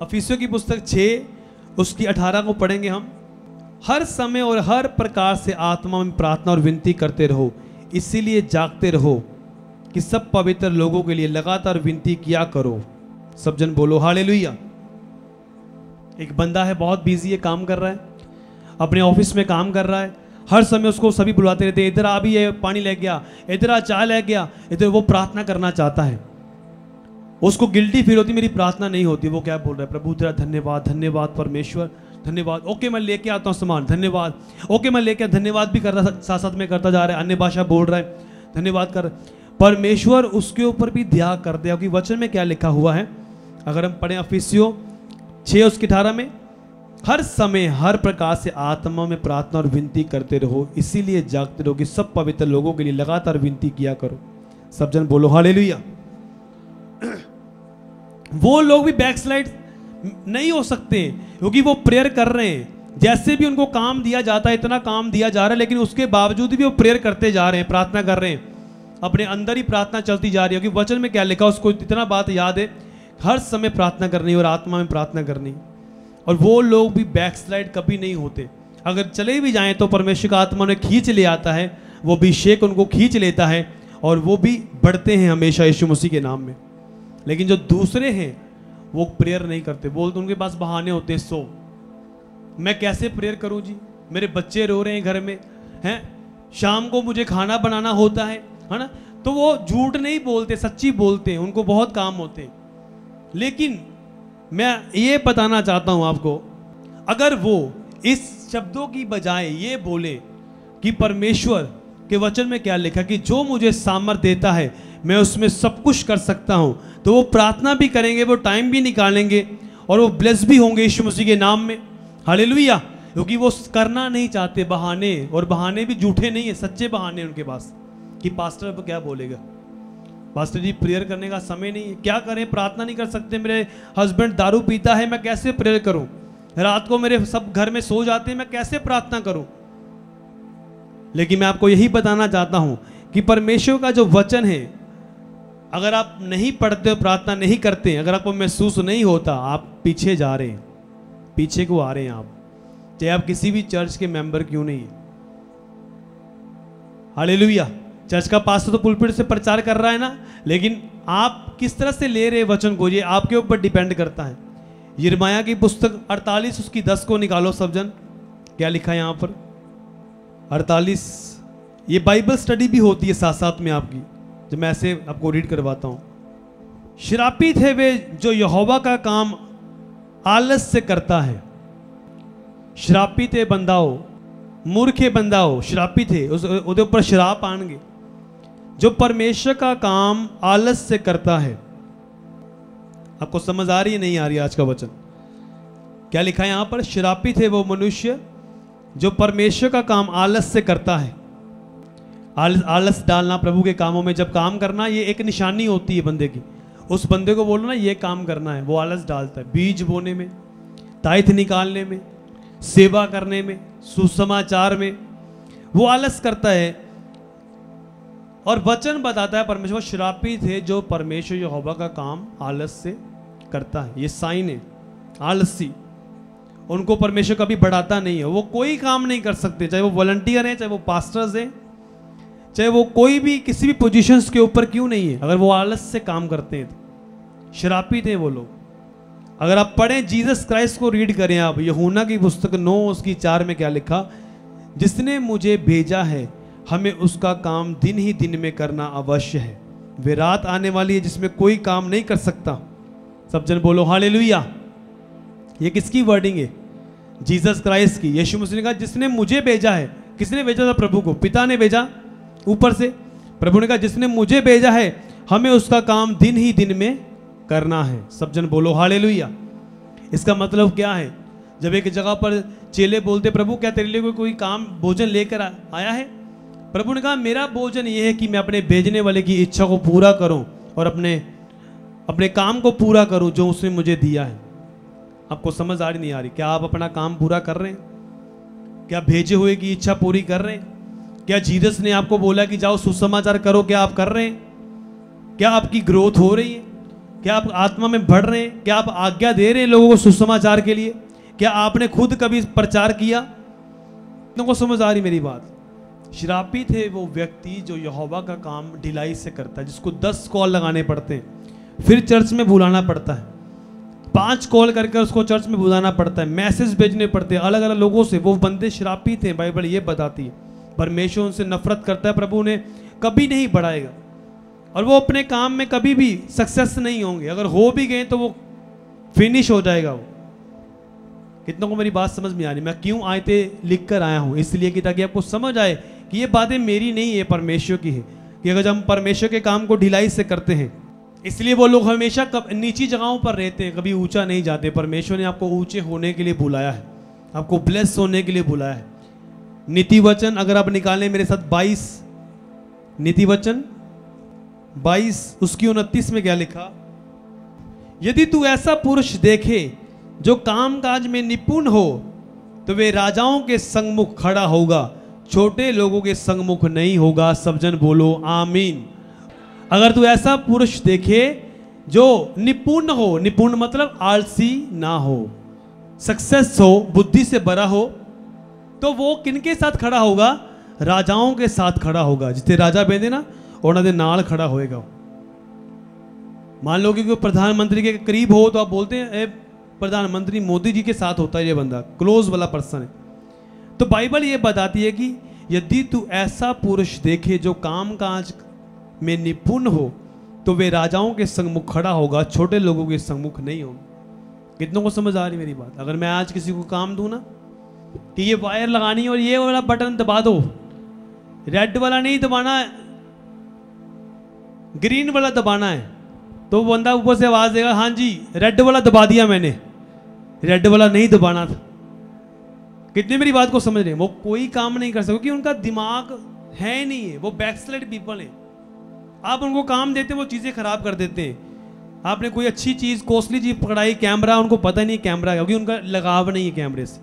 अफिसियों की पुस्तक 6 उसकी 18 को पढ़ेंगे हम। हर समय और हर प्रकार से आत्मा में प्रार्थना और विनती करते रहो, इसीलिए जागते रहो कि सब पवित्र लोगों के लिए लगातार विनती किया करो। सब जन बोलो हालेलुया। एक बंदा है, बहुत बिजी है, काम कर रहा है, अपने ऑफिस में काम कर रहा है, हर समय उसको सभी बुलाते रहते हैं, इधर आ भी है, पानी ले गया, इधर आ चाय ले गया, इधर। वो प्रार्थना करना चाहता है, उसको गिल्टी फील होती, मेरी प्रार्थना नहीं होती। वो क्या बोल रहा है, प्रभु तेरा धन्यवाद, धन्यवाद परमेश्वर, धन्यवाद। ओके मैं लेके आता हूँ सामान, धन्यवाद। ओके मैं लेके, धन्यवाद भी कर रहा, साथ साथ में करता जा रहा है, अन्य भाषा बोल रहा है, धन्यवाद कर। परमेश्वर उसके ऊपर भी दया कर दे, क्योंकि वचन में क्या लिखा हुआ है, अगर हम पढ़ें अफिसियों 6 उसकी 18 में, हर समय हर प्रकार से आत्मा में प्रार्थना और विनती करते रहो, इसीलिए जागते रहो कि सब पवित्र लोगों के लिए लगातार विनती किया करो। सब जन बोलो हालेलुया। वो लोग भी बैकस्लाइड नहीं हो सकते क्योंकि वो प्रेयर कर रहे हैं। जैसे भी उनको काम दिया जाता है, इतना काम दिया जा रहा है, लेकिन उसके बावजूद भी वो प्रेयर करते जा रहे हैं, प्रार्थना कर रहे हैं, अपने अंदर ही प्रार्थना चलती जा रही है। क्योंकि वचन में क्या लिखा, उसको इतना बात याद है, हर समय प्रार्थना करनी और आत्मा में प्रार्थना करनी। और वो लोग भी बैकस्लाइड कभी नहीं होते। अगर चले भी जाएं तो परमेश्वर का आत्मा उन्हें खींच ले आता है, वो अभिषेक उनको खींच लेता है और वो भी बढ़ते हैं हमेशा यीशु मसीह के नाम में। लेकिन जो दूसरे हैं वो प्रेयर नहीं करते, बोलते, उनके पास बहाने होते हैं। सो मैं कैसे प्रेयर करूं जी, मेरे बच्चे रो रहे हैं घर में हैं, शाम को मुझे खाना बनाना होता है ना। तो वो झूठ नहीं बोलते, सच्ची बोलते हैं, उनको बहुत काम होते हैं। लेकिन मैं ये बताना चाहता हूं आपको, अगर वो इस शब्दों की बजाय ये बोले कि परमेश्वर के वचन में क्या लिखा कि जो मुझे सामर्थ देता है मैं उसमें सब कुछ कर सकता हूं, तो वो प्रार्थना भी करेंगे, वो टाइम भी निकालेंगे और वो ब्लेस भी होंगे यीशु मसीह के नाम में। हालेलुया। क्योंकि वो करना नहीं चाहते बहाने, और बहाने भी झूठे नहीं है, सच्चे बहाने उनके पास कि पास्टर अब क्या बोलेगा, पास्टर जी प्रेयर करने का समय नहीं है, क्या करें, प्रार्थना नहीं कर सकते, मेरे हस्बैंड दारू पीता है, मैं कैसे प्रेयर करूं, रात को मेरे सब घर में सो जाते हैं, मैं कैसे प्रार्थना करूं। लेकिन मैं आपको यही बताना चाहता हूं कि परमेश्वर का जो वचन है, अगर आप नहीं पढ़ते हो, प्रार्थना नहीं करते, अगर आपको महसूस नहीं होता, आप पीछे जा रहे हैं, पीछे को आ रहे हैं आप, चाहे आप किसी भी चर्च के मेंबर क्यों नहीं है। हालेलुया। चर्च का पास्टर तो पुलपिट से प्रचार कर रहा है ना, लेकिन आप किस तरह से ले रहे वचन को, ये आपके ऊपर डिपेंड करता है। यिर्मयाह की पुस्तक 48 उसकी 10 को निकालो सब जन, क्या लिखा है यहाँ पर 48। ये बाइबल स्टडी भी होती है साथ साथ में आपकी, जब मैं ऐसे आपको रीड करवाता हूँ। श्रापित है वे जो यहोवा का काम आलस से करता है। श्रापित है बंदाओ, मूर्ख है बंदाओ, श्रापित है, उसके ऊपर श्राप आएंगे, जो परमेश्वर का काम आलस से करता है। आपको समझ आ रही है नहीं आ रही आज का वचन? क्या लिखा है यहां पर, श्रापित है वो मनुष्य जो परमेश्वर का काम आलस से करता है। आलस डालना प्रभु के कामों में, जब काम करना, ये एक निशानी होती है बंदे की। उस बंदे को बोलो ना ये काम करना है, वो आलस डालता है। बीज बोने में, ताइथ निकालने में, सेवा करने में, सुसमाचार में, वो आलस करता है। और वचन बताता है परमेश्वर श्रापित है जो परमेश्वर यहोवा का काम आलस से करता है। ये साइन है, आलसी, उनको परमेश्वर कभी बढ़ाता नहीं है। वो कोई काम नहीं कर सकते, चाहे वो वॉलंटियर हैं, चाहे वो पास्टर्स हैं, चाहे वो कोई भी किसी भी पोजीशंस के ऊपर क्यों नहीं है, अगर वो आलस से काम करते हैं तो श्रापित है वो लोग। अगर आप पढ़ें जीसस क्राइस्ट को रीड करें आप, यूहन्ना की पुस्तक 9 उसकी 4 में क्या लिखा, जिसने मुझे भेजा है हमें उसका काम दिन ही दिन में करना अवश्य है। वे रात आने वाली है जिसमें कोई काम नहीं कर सकता। सब जन बोलो हालेलुया। ये किसकी वर्डिंग है? जीसस क्राइस्ट की। यीशु मसीह ने कहा जिसने मुझे भेजा है, किसने भेजा था? प्रभु को, पिता ने भेजा ऊपर से। प्रभु ने कहा जिसने मुझे भेजा है हमें उसका काम दिन ही दिन में करना है। सब जन बोलो हालेलुया। इसका मतलब क्या है? जब एक जगह पर चेले बोलते प्रभु क्या तेरे लिए कोई काम भोजन लेकर आया है? प्रभु ने कहा मेरा भोजन ये है कि मैं अपने भेजने वाले की इच्छा को पूरा करूं और अपने काम को पूरा करूं जो उसने मुझे दिया है। आपको समझ आ रही नहीं आ रही? क्या आप अपना काम पूरा कर रहे हैं? क्या भेजे हुए की इच्छा पूरी कर रहे हैं? क्या जीसस ने आपको बोला कि जाओ सुसमाचार करो, क्या आप कर रहे हैं? क्या आपकी ग्रोथ हो रही है? क्या आप आत्मा में बढ़ रहे हैं? क्या आप आज्ञा दे रहे हैं लोगों को सुसमाचार के लिए? क्या आपने खुद कभी प्रचार किया? तुमको समझ आ रही मेरी बात? श्रापित है वो व्यक्ति जो यहोवा का काम ढिलाई से करता है, जिसको 10 कॉल लगाने पड़ते हैं, फिर चर्च में बुलाना पड़ता है, 5 कॉल करके उसको चर्च में बुलाना पड़ता है, मैसेज भेजने पड़ते हैं अलग अलग लोगों से। वो बंदे श्रापित हैं, बाइबल ये बताती है। परमेश्वर उनसे नफरत करता है, प्रभु उन्हें कभी नहीं बढ़ाएगा और वो अपने काम में कभी भी सक्सेस नहीं होंगे। अगर हो भी गए तो वो फिनिश हो जाएगा। वो कितनों को मेरी बात समझ में आ रही? मैं क्यों आयतें लिख कर आया हूं? इसलिए कि ताकि आपको समझ आए कि ये बातें मेरी नहीं है, परमेश्वर की है। कि अगर हम परमेश्वर के काम को ढिलाई से करते हैं, इसलिए वो लोग हमेशा नीची जगहों पर रहते हैं, कभी ऊंचा नहीं जाते। परमेश्वर ने आपको ऊंचे होने के लिए बुलाया है, आपको ब्लेस होने के लिए बुलाया है। नीति वचन अगर आप निकालें मेरे साथ 22, नीति वचन 22 उसकी 29 में क्या लिखा? यदि तू ऐसा पुरुष देखे जो काम काज में निपुण हो तो वे राजाओं के संगमुख खड़ा होगा, छोटे लोगों के संगमुख नहीं होगा। सब जन बोलो आमीन। अगर तू ऐसा पुरुष देखे जो निपुण हो, निपुण मतलब आलसी ना हो, सक्सेस हो, बुद्धि से भरा हो, तो वो किनके साथ खड़ा होगा? राजाओं के साथ खड़ा होगा। जितने राजा बेंदे ना उन्होंने नाल खड़ा होएगा। मान लो कि कोई प्रधानमंत्री के करीब हो तो आप बोलते हैं प्रधानमंत्री मोदी जी के साथ होता है, ये बंदा क्लोज वाला पर्सन है। तो बाइबल ये बताती है कि यदि तू ऐसा पुरुष देखे जो काम काज में निपुण हो तो वे राजाओं के संगमुख खड़ा होगा, छोटे लोगों के संगमुख नहीं होगा। कितनों को समझ आ रही मेरी बात? अगर मैं आज किसी को काम दूं ना कि ये वायर लगानी है और ये वाला बटन दबा दो, रेड वाला नहीं दबाना, ग्रीन वाला दबाना है, तो वो बंदा ऊपर से आवाज देगा हाँ जी रेड वाला दबा दिया मैंने, रेड वाला नहीं दबाना था। कितने मेरी बात को समझ रहे हैं? वो कोई काम नहीं कर सकते क्योंकि उनका दिमाग है नहीं है, वो बैकस्लाइड पीपल है। आप उनको काम देते हैं वो चीजें खराब कर देते हैं। आपने कोई अच्छी चीज कॉस्टली चीज पकड़ाई, कैमरा, उनको पता नहीं कैमरा है क्योंकि उनका लगाव नहीं है कैमरे से।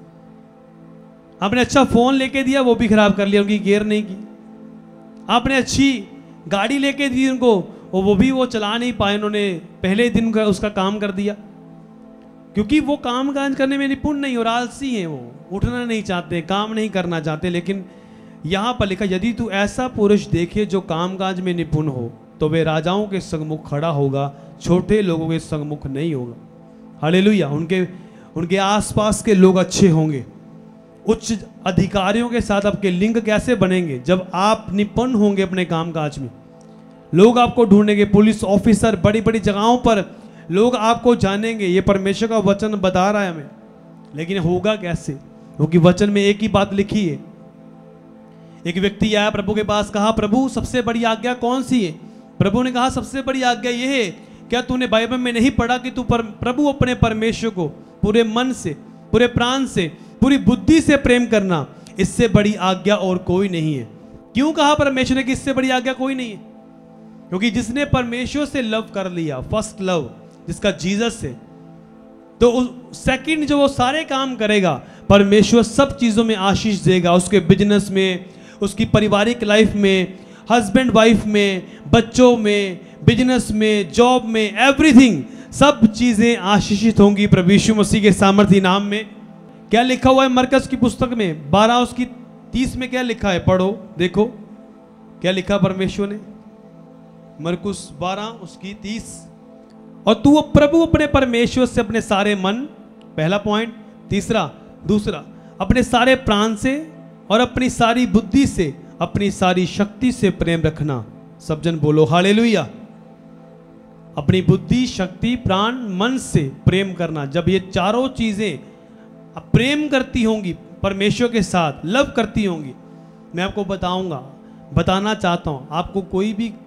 आपने अच्छा फोन लेके दिया वो भी खराब कर लिया, उनकी केयर नहीं की। आपने अच्छी गाड़ी लेके दी उनको, वो भी वो चला नहीं पाए, उन्होंने पहले दिन का उसका काम कर दिया क्योंकि वो काम काज करने में निपुण नहीं और आलसी हैं। वो उठना नहीं चाहते, काम नहीं करना चाहते। लेकिन यहाँ पर लिखा यदि तू ऐसा पुरुष देखे जो काम काज में निपुण हो तो वे राजाओं के संगमुख खड़ा होगा, छोटे लोगों के संगमुख नहीं होगा। हालेलुया। उनके आसपास के लोग अच्छे होंगे। उच्च अधिकारियों के साथ आपके लिंक कैसे बनेंगे? जब आप निपुण होंगे अपने काम काज में, लोग आपको ढूंढेंगे। पुलिस ऑफिसर, बड़ी बड़ी जगहों पर लोग आपको जानेंगे। ये परमेश्वर का वचन बता रहा है हमें। लेकिन होगा कैसे? क्योंकि वचन में एक ही बात लिखी है। एक व्यक्ति आया प्रभु के पास, कहा प्रभु सबसे बड़ी आज्ञा कौन सी है? प्रभु ने कहा सबसे बड़ी आज्ञा यह है, क्या तूने बाइबल में नहीं पढ़ा कि तू प्रभु अपने परमेश्वर को पूरे मन से, पूरे प्राण से, पूरी बुद्धि से प्रेम करना, इससे बड़ी आज्ञा और कोई नहीं है। क्यों कहा परमेश्वर ने कि इससे बड़ी आज्ञा कोई नहीं है? क्योंकि जिसने परमेश्वर से लव कर लिया, फर्स्ट लव जिसका जीसस है, तो सेकंड जो वो सारे काम करेगा, परमेश्वर सब चीजों में आशीष देगा। उसके बिजनेस में, उसकी पारिवारिक लाइफ में, हस्बैंड वाइफ में, बच्चों में, बिजनेस में, जॉब में, एवरीथिंग, सब चीजें आशीषित होंगी प्रभु यीशु मसीह के सामर्थी नाम में। क्या लिखा हुआ है मरकस की पुस्तक में 12 उसकी 30 में? क्या लिखा है? पढ़ो देखो क्या लिखा परमेश्वर ने। मरकुस 12 उसकी 30। और तू प्रभु अपने परमेश्वर से अपने सारे मन, पहला पॉइंट। तीसरा, दूसरा, अपने सारे प्राण से और अपनी सारी बुद्धि से, अपनी सारी शक्ति से प्रेम रखना। सब जन बोलो हालेलुया। अपनी बुद्धि, शक्ति, प्राण, मन से प्रेम करना। जब ये चारों चीजें अब प्रेम करती होंगी परमेश्वर के साथ, लव करती होंगी, मैं आपको बताना चाहता हूं, आपको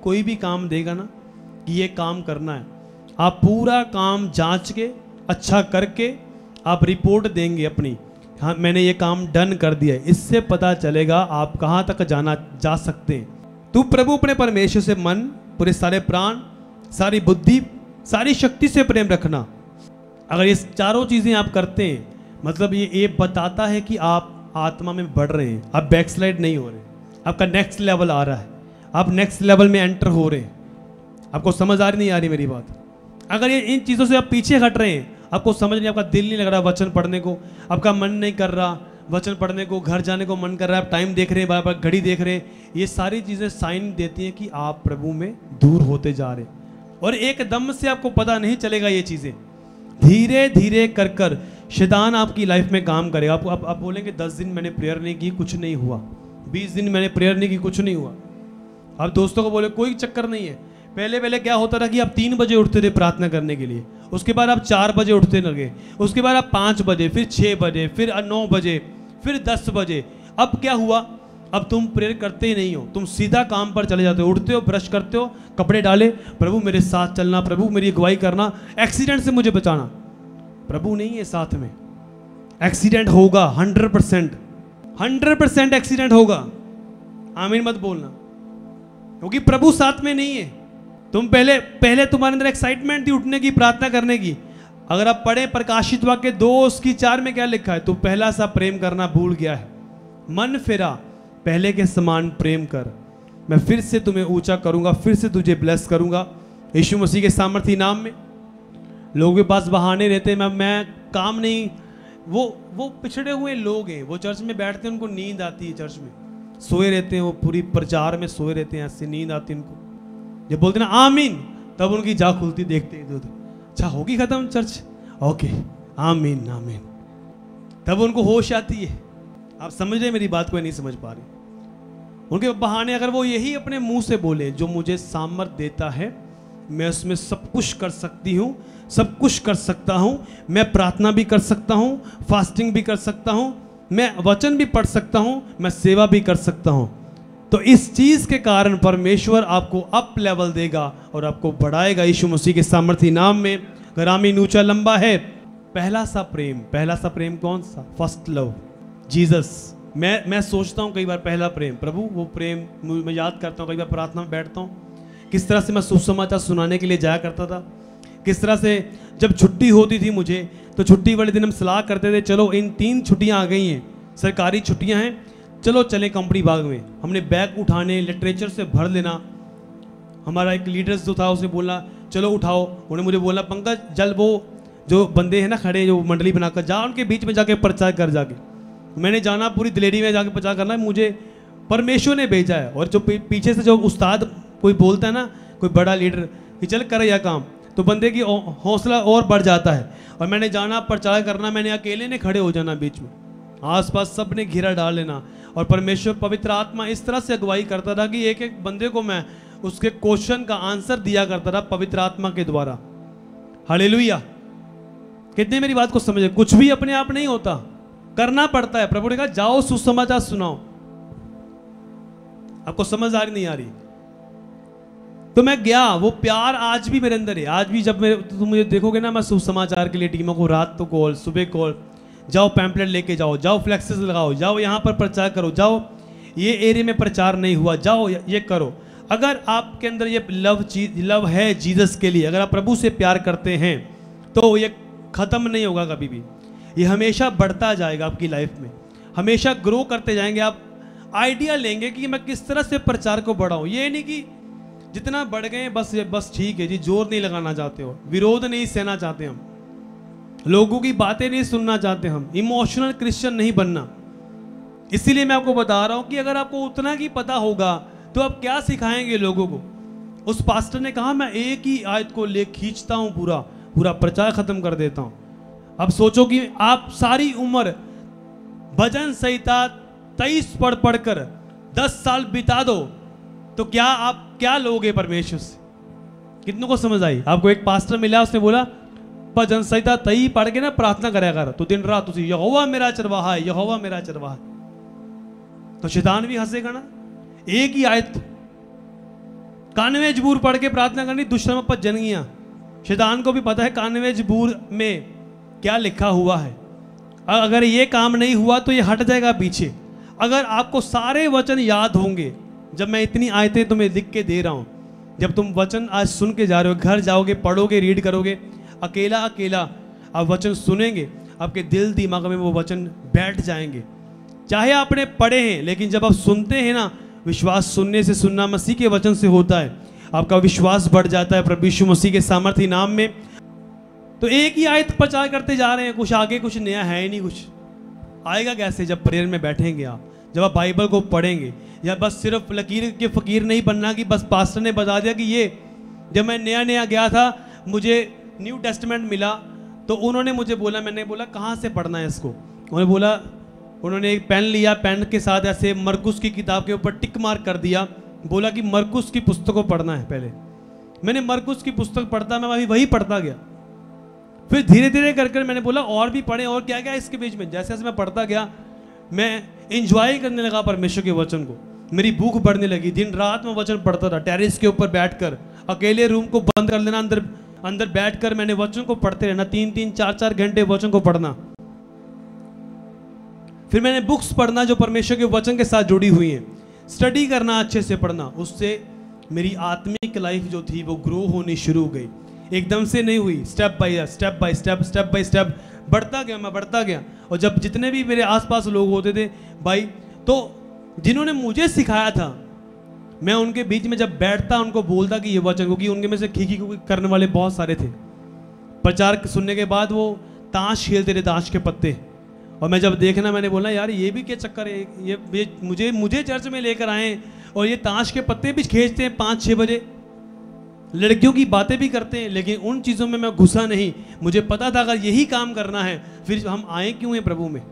कोई भी काम देगा ना कि ये काम करना है, आप पूरा काम जांच के अच्छा करके आप रिपोर्ट देंगे अपनी, हाँ मैंने ये काम डन कर दिया है। इससे पता चलेगा आप कहाँ तक जा सकते हैं। तू प्रभु अपने परमेश्वर से मन, पूरे सारे प्राण, सारी बुद्धि, सारी शक्ति से प्रेम रखना। अगर ये चारों चीज़ें आप करते हैं, मतलब ये बताता है कि आप आत्मा में बढ़ रहे हैं, आप बैकस्लाइड नहीं हो रहे, आपका नेक्स्ट लेवल आ रहा है, आप नेक्स्ट लेवल में एंटर हो रहे हैं। आपको समझ आ रही नहीं आ रही मेरी बात? अगर ये इन चीज़ों से आप पीछे हट रहे हैं, आपको समझ नहीं, आपका दिल नहीं लग रहा वचन पढ़ने को, आपका मन नहीं कर रहा वचन पढ़ने को, घर जाने को मन कर रहा है, आप टाइम देख रहे हैं, बार बार घड़ी देख रहे हैं, ये सारी चीज़ें साइन देती हैं कि आप प्रभु में दूर होते जा रहे हैं। और एकदम से आपको पता नहीं चलेगा, ये चीज़ें धीरे धीरे कर कर शैतान आपकी लाइफ में काम करेगा। आप बोलेंगे 10 दिन मैंने प्रेयर नहीं की, कुछ नहीं हुआ, 20 दिन मैंने प्रेयर नहीं की, कुछ नहीं हुआ। अब दोस्तों को बोले कोई चक्कर नहीं है। पहले क्या होता था कि आप 3 बजे उठते थे प्रार्थना करने के लिए, उसके बाद आप 4 बजे उठते लगे, उसके बाद आप 5 बजे, फिर 6 बजे, फिर 9 बजे, फिर 10 बजे। अब क्या हुआ? अब तुम प्रेयर करते ही नहीं हो, तुम सीधा काम पर चले जाते हो, उठते हो, ब्रश करते हो, कपड़े डाले, प्रभु मेरे साथ चलना, प्रभु मेरी अगुवाई करना, एक्सीडेंट से मुझे बचाना। प्रभु नहीं है साथ में, एक्सीडेंट होगा 100% एक्सीडेंट होगा। आमीन मत बोलना, क्योंकि प्रभु साथ में नहीं है। तुम पहले तुम्हारे अंदर एक्साइटमेंट थी उठने की, प्रार्थना करने की। अगर आप पढ़े प्रकाशित वाक्य 2:4 में क्या लिखा है? तू पहला सा प्रेम करना भूल गया है, मन फिरा, पहले के समान प्रेम कर, मैं फिर से तुम्हें ऊंचा करूंगा, फिर से तुझे ब्लेस करूंगा यीशु मसीह के सामर्थी नाम में। लोगों के पास बहाने रहते हैं, मैं काम नहीं, वो पिछड़े हुए लोग हैं, वो चर्च में बैठते हैं, उनको नींद आती है, चर्च में सोए रहते हैं, वो पूरी प्रचार में सोए रहते हैं, ऐसे नींद आती है उनको। जब बोलते ना आमीन, तब उनकी जाग खुलती, देखते हैं इधर, अच्छा होगी खत्म चर्च, ओके आमीन आमीन, तब उनको होश आती है। आप समझ रहे मेरी बात को? नहीं समझ पा रहे? उनके बहाने अगर वो यही अपने मुंह से बोले, जो मुझे सामर्थ देता है, मैं उसमें सब कुछ कर सकती हूँ, सब कुछ कर सकता हूँ, मैं प्रार्थना भी कर सकता हूँ, फास्टिंग भी कर सकता हूँ, मैं वचन भी पढ़ सकता हूँ, मैं सेवा भी कर सकता हूँ, तो इस चीज के कारण परमेश्वर आपको अप लेवल देगा और आपको बढ़ाएगा यीशु मसीह के सामर्थी नाम में। अगर आमीन ऊंचा लंबा है। पहला सा प्रेम कौन सा? First love, Jesus. मैं सोचता हूँ कई बार पहला प्रेम, प्रभु वो प्रेम मैं याद करता हूँ, कई बार प्रार्थना में बैठता हूँ, किस तरह से मैं सुसमाचार सुनाने के लिए जाया करता था, किस तरह से जब छुट्टी होती थी मुझे, तो छुट्टी वाले दिन हम सलाह करते थे, चलो इन 3 छुट्टियाँ आ गई हैं, सरकारी छुट्टियाँ हैं, चलो चले कंपनी बाग में। हमने बैग उठाने, लिटरेचर से भर लेना। हमारा एक लीडर्स जो था उसने बोला चलो उठाओ, उन्हें मुझे बोला पंकज जल वो जो बंदे हैं ना खड़े, जो मंडली बनाकर जा, उनके बीच में जाके प्रचार कर। जाके मैंने जाना, पूरी दिलेरी में जाके प्रचार करना है, मुझे परमेश्वर ने भेजा है। और जो पीछे से जो उस्ताद कोई बोलता है ना, कोई बड़ा लीडर कि चल कर यह काम, तो बंदे की हौसला और बढ़ जाता है। और मैंने जाना, प्रचार करना, मैंने अकेले ने खड़े हो जाना बीच में, आसपास सब ने घेरा डाल लेना, और परमेश्वर पवित्र आत्मा इस तरह से अगुवाई करता था कि एक एक बंदे को मैं उसके क्वेश्चन का आंसर दिया करता था पवित्र आत्मा के द्वारा। हालेलुया। कितने मेरी बात को समझे? कुछ भी अपने आप नहीं होता, करना पड़ता है। प्रभु ने कहा जाओ सुसमाचार सुनाओ। आपको समझ आ रही नहीं आ रही? तो मैं गया, वो प्यार आज भी मेरे अंदर है। आज भी जब तुम मुझे देखोगे ना, मैं सुसमाचार के लिए टीमों को रात तो कॉल, सुबह कॉल, जाओ पैम्पलेट लेके जाओ, जाओ फ्लेक्सेस लगाओ, जाओ यहाँ पर प्रचार करो, जाओ ये एरिया में प्रचार नहीं हुआ, जाओ ये करो। अगर आपके अंदर ये लव है जीसस के लिए, अगर आप प्रभु से प्यार करते हैं, तो ये खत्म नहीं होगा कभी भी, ये हमेशा बढ़ता जाएगा आपकी लाइफ में, हमेशा ग्रो करते जाएंगे। आप आइडिया लेंगे कि मैं किस तरह से प्रचार को बढ़ाऊं। ये नहीं कि जितना बढ़ गए बस ठीक है जी, जोर नहीं लगाना चाहते हो, विरोध नहीं सहना चाहते, हम लोगों की बातें नहीं सुनना चाहते, हम इमोशनल क्रिश्चियन नहीं बनना। इसीलिए मैं आपको बता रहा हूं कि अगर आपको उतना ही पता होगा तो आप क्या सिखाएंगे लोगों को। उस पास्टर ने कहा मैं एक ही आयत को ले खींचता हूं, पूरा प्रचार खत्म कर देता हूं। अब सोचो कि आप सारी उम्र भजन संहिता 23 पढ़कर 10 साल बिता दो, तो क्या आप क्या लोगे परमेश्वर से? कितनों को समझ आई? आपको एक पास्टर मिला, उसने बोला भजन संहिता 23 पढ़ के ना प्रार्थना कराया कर, तो दिन रात उसी यहोवा मेरा चरवाहा है, यहोवा मेरा चरवाहा। तो शैतान भी हंसेगा ना। एक ही आयत कान में जबूर पढ़ के प्रार्थना करनी, दुश्मन पर जनगियां शैतान को भी पता है कानवे जबूर में क्या लिखा हुआ है। अगर ये काम नहीं हुआ तो ये हट जाएगा पीछे। अगर आपको सारे वचन याद होंगे, जब मैं इतनी आयतें तुम्हें लिख के दे रहा हूँ, जब तुम वचन आज सुन के जा रहे हो, घर जाओगे, पढ़ोगे, रीड करोगे, अकेला अकेला आप वचन सुनेंगे, आपके दिल दिमाग में वो वचन बैठ जाएंगे। चाहे आपने पढ़े हैं, लेकिन जब आप सुनते हैं ना, विश्वास सुनने से, सुनना मसीह के वचन से होता है, आपका विश्वास बढ़ जाता है प्रभु यीशु मसीह के सामर्थी नाम में। तो एक ही आयत प्रचार करते जा रहे हैं, कुछ आगे कुछ नया है ही नहीं। कुछ आएगा कैसे? जब प्रेयर में बैठेंगे आप, जब आप बाइबल को पढ़ेंगे। या बस सिर्फ लकीर के फ़कीर नहीं बनना कि बस पास्टर ने बता दिया कि ये। जब मैं नया नया गया था, मुझे न्यू टेस्टमेंट मिला, तो उन्होंने मुझे बोला, मैंने बोला कहाँ से पढ़ना है इसको? उन्होंने बोला, उन्होंने एक पेन लिया, पेन के साथ ऐसे मरकुस की किताब के ऊपर टिक मार्क कर दिया, बोला कि मरकुस की पुस्तक को पढ़ना है पहले। मैंने मरकुस की पुस्तक पढ़ता, मैं वही पढ़ता गया। फिर धीरे धीरे कर मैंने बोला और भी पढ़े, और क्या क्या इसके बीच में। जैसे जैसे मैं पढ़ता गया, मैं इंजॉय करने लगा परमेश्वर के वचन को। मेरी भूख बढ़ने लगी, दिन रात में वचन पढ़ता था, टेरेस के ऊपर बैठकर, अकेले रूम को बंद कर लेना, अंदर बैठकर मैंने वचन को पढ़ते रहना, 3-3, 4-4 घंटे वचन को पढ़ना। फिर मैंने बुक्स पढ़ना जो परमेश्वर के वचन के साथ जुड़ी हुई हैं, स्टडी करना, अच्छे से पढ़ना। उससे मेरी आत्मिक लाइफ जो थी वो ग्रो होनी शुरू हो गई। एकदम से नहीं हुई, स्टेप बाय स्टेप बढ़ता गया, मैं बढ़ता गया। और जब जितने भी मेरे आसपास लोग होते थे भाई, तो जिन्होंने मुझे सिखाया था, मैं उनके बीच में जब बैठता उनको बोलता कि ये वचन, क्योंकि उनके में से खीखी करने वाले बहुत सारे थे। प्रचार सुनने के बाद वो ताश खेलते थे, ताश के पत्ते। और मैं जब देखना, मैंने बोला यार ये भी क्या चक्कर है, ये मुझे चर्च में लेकर आए और ये ताश के पत्ते भी खींचते हैं 5-6 बजे, लड़कियों की बातें भी करते हैं। लेकिन उन चीज़ों में मैं घुसा नहीं। मुझे पता था अगर यही काम करना है फिर हम आए क्यों हैं प्रभु में।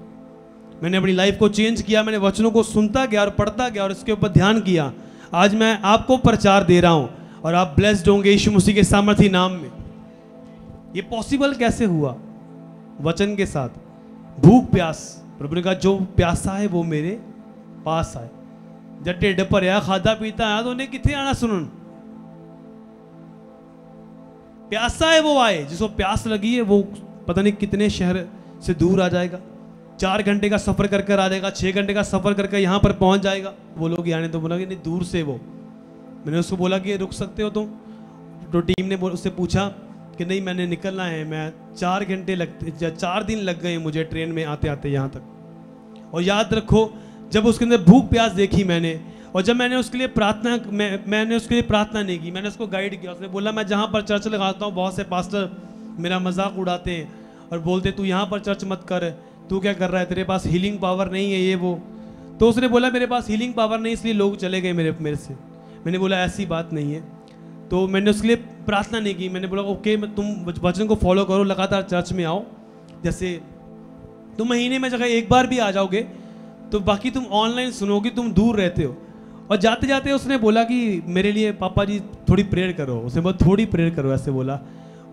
मैंने अपनी लाइफ को चेंज किया, मैंने वचनों को सुनता गया और पढ़ता गया और इसके ऊपर ध्यान किया। आज मैं आपको प्रचार दे रहा हूँ और आप ब्लेस्ड होंगे यीशु मसीह के सामर्थी नाम में। ये पॉसिबल कैसे हुआ? वचन के साथ भूख प्यास। प्रभु ने कहा जो प्यासा है वो मेरे पास आए। जब ढिड भरिया खादा पीता आया तो उन्हें कितने आना सुनन। प्यासा है वो आए, जिसको प्यास लगी है वो पता नहीं कितने शहर से दूर आ जाएगा, 4 घंटे का सफर कर आ जाएगा, 6 घंटे का सफर करके यहाँ पर पहुंच जाएगा। वो लोग आने तो बोला कि नहीं दूर से वो। मैंने उसको बोला कि रुक सकते हो तुम? तो टीम ने उससे पूछा कि नहीं मैंने निकलना है, मैं 4 घंटे लगते, 4 दिन लग गए मुझे ट्रेन में आते आते यहाँ तक। और याद रखो जब उसके अंदर भूख प्यास देखी मैंने, और जब मैंने उसके लिए प्रार्थना, मैंने उसके लिए प्रार्थना नहीं की, मैंने उसको गाइड किया। उसने बोला मैं जहाँ पर चर्च लगाता हूँ बहुत से पास्टर मेरा मजाक उड़ाते हैं और बोलते तू यहाँ पर चर्च मत कर, तू क्या कर रहा है, तेरे पास हीलिंग पावर नहीं है ये वो। तो उसने बोला मेरे पास हीलिंग पावर नहीं इसलिए लोग चले गए मेरे से। मैंने बोला ऐसी बात नहीं है। तो मैंने उसके लिए प्रार्थना नहीं की। मैंने बोला ओके तुम वचन को फॉलो करो, लगातार चर्च में आओ। जैसे तुम महीने में जगह एक बार भी आ जाओगे तो बाकी तुम ऑनलाइन सुनोगे, तुम दूर रहते हो। और जाते जाते उसने बोला कि मेरे लिए पापा जी थोड़ी प्रेयर करो। उसने बोला थोड़ी प्रेयर करो, ऐसे बोला।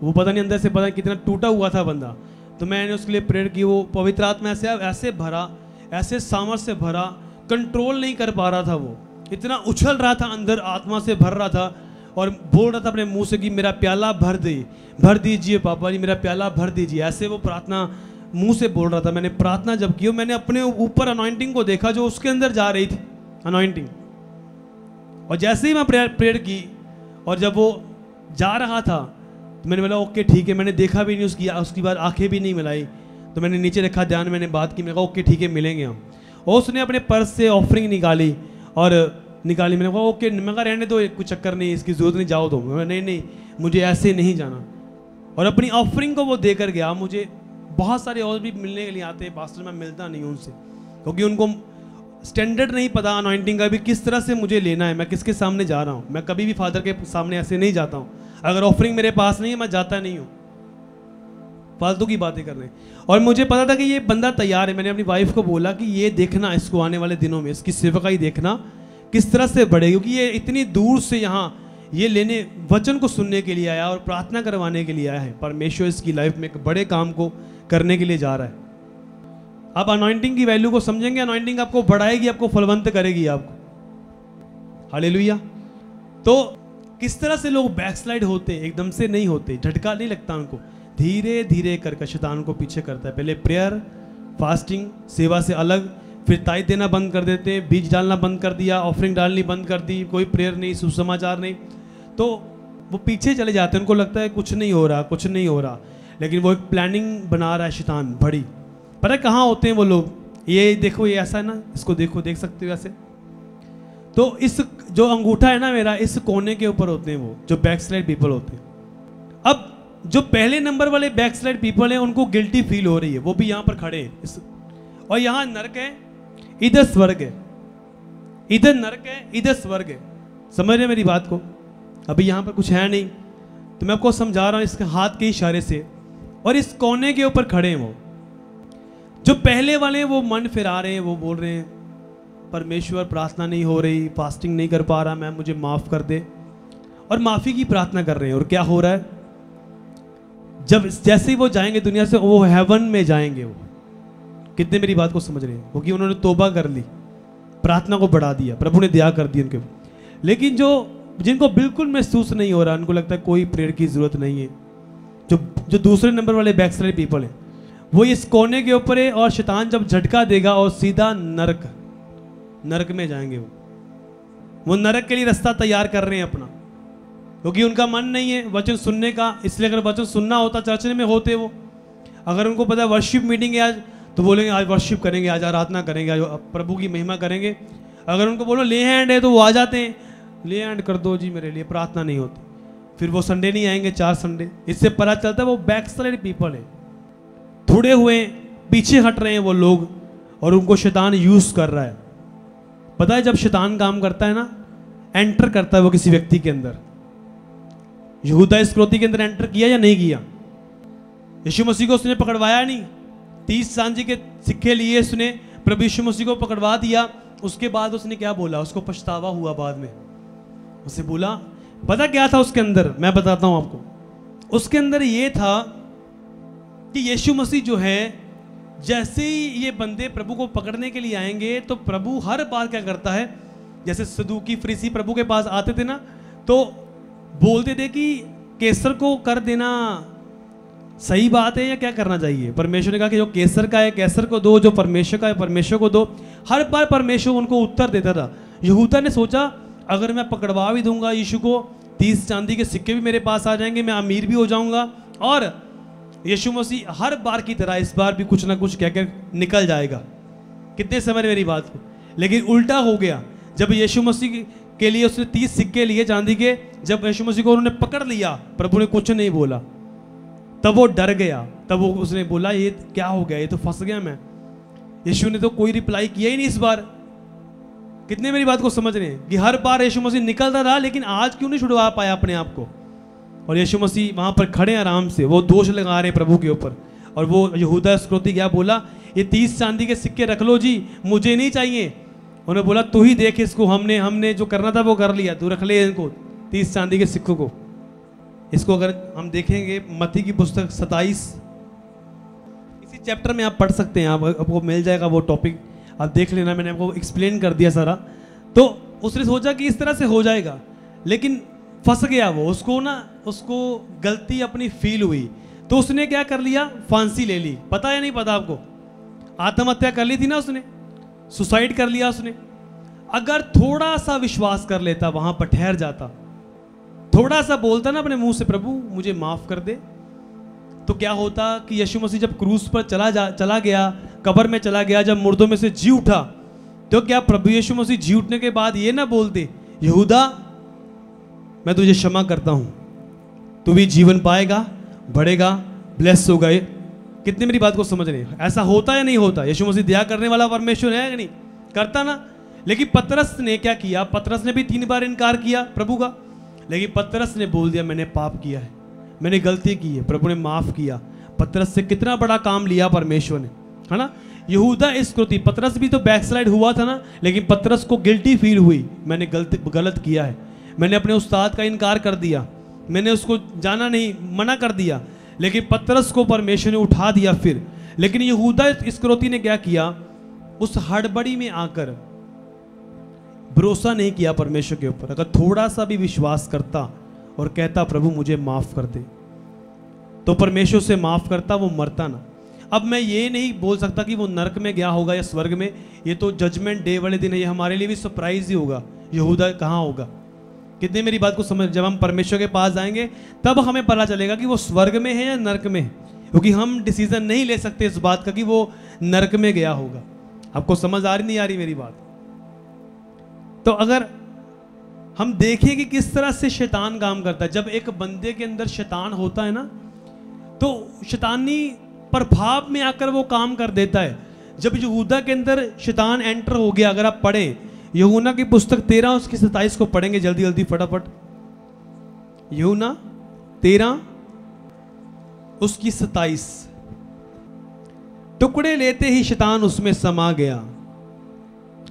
वो पता नहीं अंदर से पता नहीं कितना टूटा हुआ था बंदा। तो मैंने उसके लिए प्रेयर की। वो पवित्र आत्मा ऐसे भरा, ऐसे सामर्थ से भरा, कंट्रोल नहीं कर पा रहा था। वो इतना उछल रहा था अंदर, आत्मा से भर रहा था और बोल रहा था अपने मुंह से कि मेरा प्याला भर दीजिए पापा जी, मेरा प्याला भर दीजिए। ऐसे वो प्रार्थना मुंह से बोल रहा था। मैंने प्रार्थना जब की, मैंने अपने ऊपर अनॉइंटिंग को देखा जो उसके अंदर जा रही थी, अनॉइंटिंग। और जैसे ही मैं प्रेयर की और जब वो जा रहा था तो मैंने बोला ओके ठीक है। मैंने देखा भी नहीं उसकी बाद आंखें भी नहीं मिलाई। तो मैंने नीचे रखा ध्यान, मैंने बात की, मैंने कहा ओके ठीक है मिलेंगे हम। और उसने अपने पर्स से ऑफरिंग निकाली। मैंने कहा ओके, मैं कहा रहने दो, कुछ चक्कर नहीं, इसकी जरूरत नहीं, जाओ दो। नहीं मुझे ऐसे नहीं जाना। और अपनी ऑफरिंग को वो देकर गया। मुझे बहुत सारे और भी मिलने के लिए आते हैं पास्टर, मैं मिलता नहीं हूँ उनसे क्योंकि उनको स्टैंडर्ड नहीं पता अनॉइंटिंग का भी किस तरह से मुझे लेना है, मैं किसके सामने जा रहा हूँ। मैं कभी भी फादर के सामने ऐसे नहीं जाता हूँ। अगर ऑफरिंग मेरे पास नहीं है मैं जाता नहीं हूँ, फालतू की बातें करने। और मुझे पता था कि ये बंदा तैयार है। मैंने अपनी वाइफ को बोला कि ये देखना इसको आने वाले दिनों में, इसकी सेवकाई देखना किस तरह से बढ़े, क्योंकि ये इतनी दूर से यहाँ ये लेने वचन को सुनने के लिए आया और प्रार्थना करवाने के लिए आया है। परमेश्वर इसकी लाइफ में एक बड़े काम को करने के लिए जा रहा है। आप अनॉइंटिंग की वैल्यू को समझेंगे, अनॉइंटिंग आपको बढ़ाएगी, आपको फलवंत करेगी आपको। हालेलुया। तो किस तरह से लोग बैकस्लाइड होते, एकदम से नहीं होते, झटका नहीं लगता उनको, धीरे धीरे करके शैतान को पीछे करता है। पहले प्रेयर, फास्टिंग, सेवा से अलग, फिर ताइद देना बंद कर देते हैं, बीज डालना बंद कर दिया, ऑफरिंग डालनी बंद कर दी, कोई प्रेयर नहीं, सुसमाचार नहीं, तो वो पीछे चले जाते हैं। उनको लगता है कुछ नहीं हो रहा, कुछ नहीं हो रहा, लेकिन वो एक प्लानिंग बना रहा है शैतान बड़ी। पता है कहाँ होते हैं वो लोग? ये देखो, ये ऐसा है ना, इसको देखो, देख सकते हो ऐसे। तो इस जो अंगूठा है ना मेरा, इस कोने के ऊपर होते हैं वो जो बैकस्लाइड पीपल होते हैं। अब जो पहले नंबर वाले बैकस्लाइड पीपल हैं उनको गिल्टी फील हो रही है, वो भी यहाँ पर खड़े हैं। और यहाँ नरक है, इधर स्वर्ग है, इधर नरक है, इधर स्वर्ग है। समझ रहे मेरी बात को? अभी यहाँ पर कुछ है नहीं, तो मैं आपको समझा रहा हूँ इसके हाथ के इशारे से। और इस कोने के ऊपर खड़े हैं वो जो पहले वाले हैं, वो मन फिरा रहे हैं, वो बोल रहे हैं परमेश्वर प्रार्थना नहीं हो रही, फास्टिंग नहीं कर पा रहा मैं, मुझे माफ़ कर दे, और माफ़ी की प्रार्थना कर रहे हैं। और क्या हो रहा है? जब जैसे ही वो जाएंगे दुनिया से, वो हेवन में जाएंगे। वो कितने मेरी बात को समझ रहे हैं? क्योंकि उन्होंने तौबा कर ली, प्रार्थना को बढ़ा दिया, प्रभु ने दया कर दी उनके। लेकिन जिनको बिल्कुल महसूस नहीं हो रहा, उनको लगता है कोई प्रेयर की जरूरत नहीं है, जो दूसरे नंबर वाले बैकस्लाइड पीपल हैं, वो इस कोने के ऊपर है। और शैतान जब झटका देगा और सीधा नरक में जाएंगे। वो नरक के लिए रास्ता तैयार कर रहे हैं अपना, क्योंकि उनका मन नहीं है वचन सुनने का। इसलिए अगर वचन सुनना होता, चर्च में होते वो, अगर उनको पता है वर्शिप मीटिंग है आज, तो बोलेंगे आज वर्शिप करेंगे, आज आराधना करेंगे, आज प्रभु की महिमा करेंगे। अगर उनको बोलो ले हैंड है, तो वो आ जाते हैं, ले हैंड कर दो जी मेरे लिए, प्रार्थना नहीं होती। फिर वो संडे नहीं आएंगे, 4 संडे। इससे पता चलता है वो बैकस्लाइड पीपल है, थोड़े हुए, पीछे हट रहे हैं वो लोग, और उनको शैतान यूज कर रहा है। पता है जब शैतान काम करता है ना, एंटर करता है वो किसी व्यक्ति के अंदर। यहूदा इस्करियोती के अंदर एंटर किया या नहीं किया? यीशु मसीह को उसने पकड़वाया नहीं, 30 चांदी के सिक्के लिए उसने प्रभु यीशु मसीह को पकड़वा दिया। उसके बाद उसने क्या बोला? उसको पछतावा हुआ बाद में। उसे बोला, पता क्या था उसके अंदर? मैं बताता हूं आपको। उसके अंदर ये था कि यीशु मसीह जो है, जैसे ही ये बंदे प्रभु को पकड़ने के लिए आएंगे, तो प्रभु हर बार क्या करता है, जैसे सदूकी फरीसी प्रभु के पास आते थे ना, तो बोलते थे कि केसर को कर देना सही बात है या क्या करना चाहिए? परमेश्वर ने कहा कि जो केसर का है केसर को दो, जो परमेश्वर का है परमेश्वर को दो। हर बार परमेश्वर उनको उत्तर देता था। यहूदा ने सोचा अगर मैं पकड़वा भी दूंगा यीशु को, 30 चांदी के सिक्के भी मेरे पास आ जाएंगे, मैं अमीर भी हो जाऊंगा, और यीशु मसीह हर बार की तरह इस बार भी कुछ ना कुछ कहकर निकल जाएगा। कितने समय मेरी बात को? लेकिन उल्टा हो गया। जब यीशु मसीह के लिए उसने 30 सिक्के लिए चांदी के, जब यीशु मसीह को उन्होंने पकड़ लिया, प्रभु ने कुछ नहीं बोला, तब वो डर गया। तब वो उसने बोला ये क्या हो गया, ये तो फंस गया मैं। यीशु ने तो कोई रिप्लाई किया ही नहीं इस बार। कितने मेरी बात को समझ रहे हैं कि हर बार यीशु मसीह निकलता रहा, लेकिन आज क्यों नहीं छुड़वा पाया अपने आप को? और यीशु मसीह वहां पर खड़े आराम से, वो दोष लगा रहे प्रभु के ऊपर। और वो यहूदा इस्करियोती क्या बोला, ये 30 चांदी के सिक्के रख लो जी, मुझे नहीं चाहिए। उन्होंने बोला तू ही देख इसको, हमने जो करना था वो कर लिया, तू रख ले इनको 30 चांदी के सिक्कों को। इसको अगर हम देखेंगे मत्ती की पुस्तक 27 इसी चैप्टर में आप पढ़ सकते हैं, आपको मिल जाएगा वो टॉपिक, आप देख लेना, मैंने आपको एक्सप्लेन कर दिया सारा। तो उसने सोचा कि इस तरह से हो जाएगा, लेकिन फंस गया वो। उसको गलती अपनी फील हुई, तो उसने क्या कर लिया, फांसी ले ली। पता या नहीं पता आपको? आत्महत्या कर ली थी ना उसने, सुसाइड कर लिया उसने। अगर थोड़ा सा विश्वास कर लेता, वहां पर ठहर जाता, थोड़ा सा बोलता ना अपने मुंह से प्रभु मुझे माफ कर दे, तो क्या होता कि यीशु मसीह जब क्रूस पर चला गया, कब्र में चला गया, जब मुर्दों में से जी उठा, तो क्या प्रभु यीशु मसीह जी उठने के बाद ये ना बोलते यहूदा मैं तुझे क्षमा करता हूं, तू भी जीवन पाएगा, बढ़ेगा, ब्लेस होगा। कितने मेरी बात को समझ रहे हैं? ऐसा होता या नहीं होता? यीशु मसीह दया करने वाला परमेश्वर है कि नहीं? करता ना। लेकिन पतरस ने क्या किया? पतरस ने भी 3 बार इनकार किया प्रभु का, लेकिन पतरस ने बोल दिया मैंने पाप किया है, मैंने गलती की है, प्रभु ने माफ किया। पतरस से कितना बड़ा काम लिया परमेश्वर ने, है ना? यहूदा इस्करियोती, पतरस भी तो बैकस्लाइड हुआ था ना, लेकिन पतरस को गिल्टी फील हुई, मैंने गलत किया है, मैंने अपने उस्ताद का इनकार कर दिया, मैंने उसको जाना नहीं, मना कर दिया। लेकिन पतरस को परमेश्वर ने उठा दिया फिर। लेकिन यहूदा इस्करियोती ने क्या किया? उस हड़बड़ी में आकर भरोसा नहीं किया परमेश्वर के ऊपर, अगर थोड़ा सा भी विश्वास करता और कहता प्रभु मुझे माफ कर दे, तो परमेश्वर से माफ करता, वो मरता ना। अब मैं ये नहीं बोल सकता कि वो नरक में गया होगा या स्वर्ग में, ये तो जजमेंट डे वाले दिन है, ये हमारे लिए भी सरप्राइज ही होगा, यहूदा कहाँ होगा। कितने मेरी बात को समझ, जब हम परमेश्वर के पास जाएंगे तब हमें पता चलेगा कि वो स्वर्ग में है या नरक में है, क्योंकि हम डिसीजन नहीं ले सकते इस बात का कि वो नरक में गया होगा। आपको समझ आ रही नहीं आ रही मेरी बात? तो अगर हम देखें कि किस तरह से शैतान काम करता है, जब एक बंदे के अंदर शैतान होता है ना, तो शैतानी प्रभाव में आकर वो काम कर देता है। जब यहूदा के अंदर शैतान एंटर हो गया, अगर आप पढ़ें यूहन्ना की पुस्तक 13 उसकी 27 को पढ़ेंगे जल्दी जल्दी फटाफट। यूहन्ना 13 उसकी 27। टुकड़े लेते ही शैतान उसमें समा गया।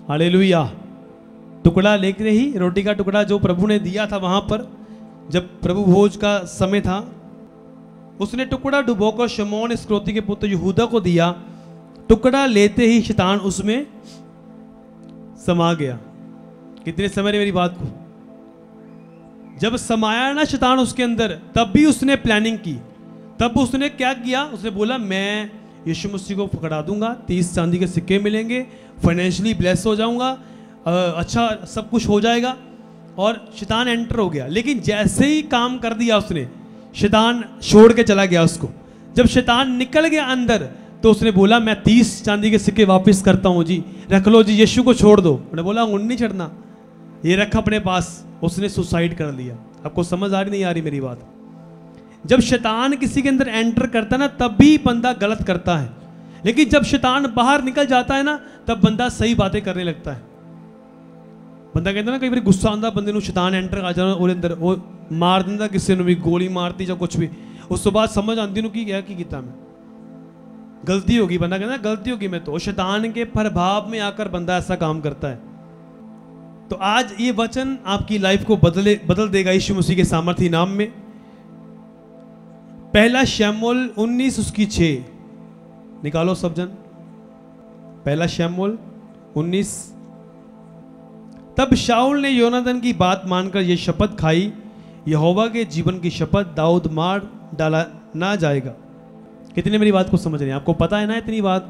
हालेलुया। टुकड़ा लेते ही, रोटी का टुकड़ा जो प्रभु ने दिया था वहां पर, जब प्रभु भोज का समय था, उसने टुकड़ा डुबोकर शमौन इस्करियोती के पुत्र यहूदा को दिया। टुकड़ा लेते ही शैतान उसमें समा गया। कितने समय मेरी बात को, जब समाया ना शैतान उसके अंदर, तब भी उसने प्लानिंग की। तब उसने क्या किया, उसने बोला मैं यीशु मसीह को पकड़ा दूंगा, 30 चांदी के सिक्के मिलेंगे, फाइनेंशियली ब्लेस हो जाऊंगा, अच्छा सब कुछ हो जाएगा। और शैतान एंटर हो गया, लेकिन जैसे ही काम कर दिया उसने, शैतान छोड़ के चला गया उसको। जब शैतान निकल गया अंदर, तो उसने बोला मैं 30 चांदी के सिक्के वापस करता हूँ जी, रख लो जी, यीशु को छोड़ दो। मैंने बोला उन नहीं छड़ना, ये रख अपने पास। उसने सुसाइड कर लिया। आपको समझ आ रही नहीं आ रही मेरी बात? जब शैतान किसी के अंदर एंटर करता है ना, तब भी बंदा गलत करता है, लेकिन जब शैतान बाहर निकल जाता है ना, तब बंदा सही बातें करने लगता है। बंदा कहता है ना, कई बार गुस्सा आंदा बंदे ਨੂੰ शैतान एंटर आ जाना ਉਹਦੇ ਅੰਦਰ, ਉਹ ਮਾਰ ਦਿੰਦਾ ਕਿਸੇ ਨੂੰ ਵੀ, ਗੋਲੀ ਮਾਰਤੀ ਜਾਂ ਕੁਝ ਵੀ। ਉਸ ਤੋਂ ਬਾਅਦ समझ आती ਨੂੰ ਕੀ ਕੀਤਾ मैं, गलती होगी। बंदा कहता है गलती होगी मैं तो, शैतान के प्रभाव में आकर बंदा ऐसा काम करता है। तो आज ये वचन आपकी लाइफ को बदल देगा यीशु मसीह के सामर्थी नाम में। पहला शमूएल 19 उसकी 6 निकालो सब जन। पहला शमूएल 19। तब शाऊल ने योनातान की बात मानकर यह शपथ खाई, यहोवा के जीवन की शपथ, दाऊद मार डाला ना जाएगा। कितने मेरी बात को समझ रहे हैं? आपको पता है ना इतनी बात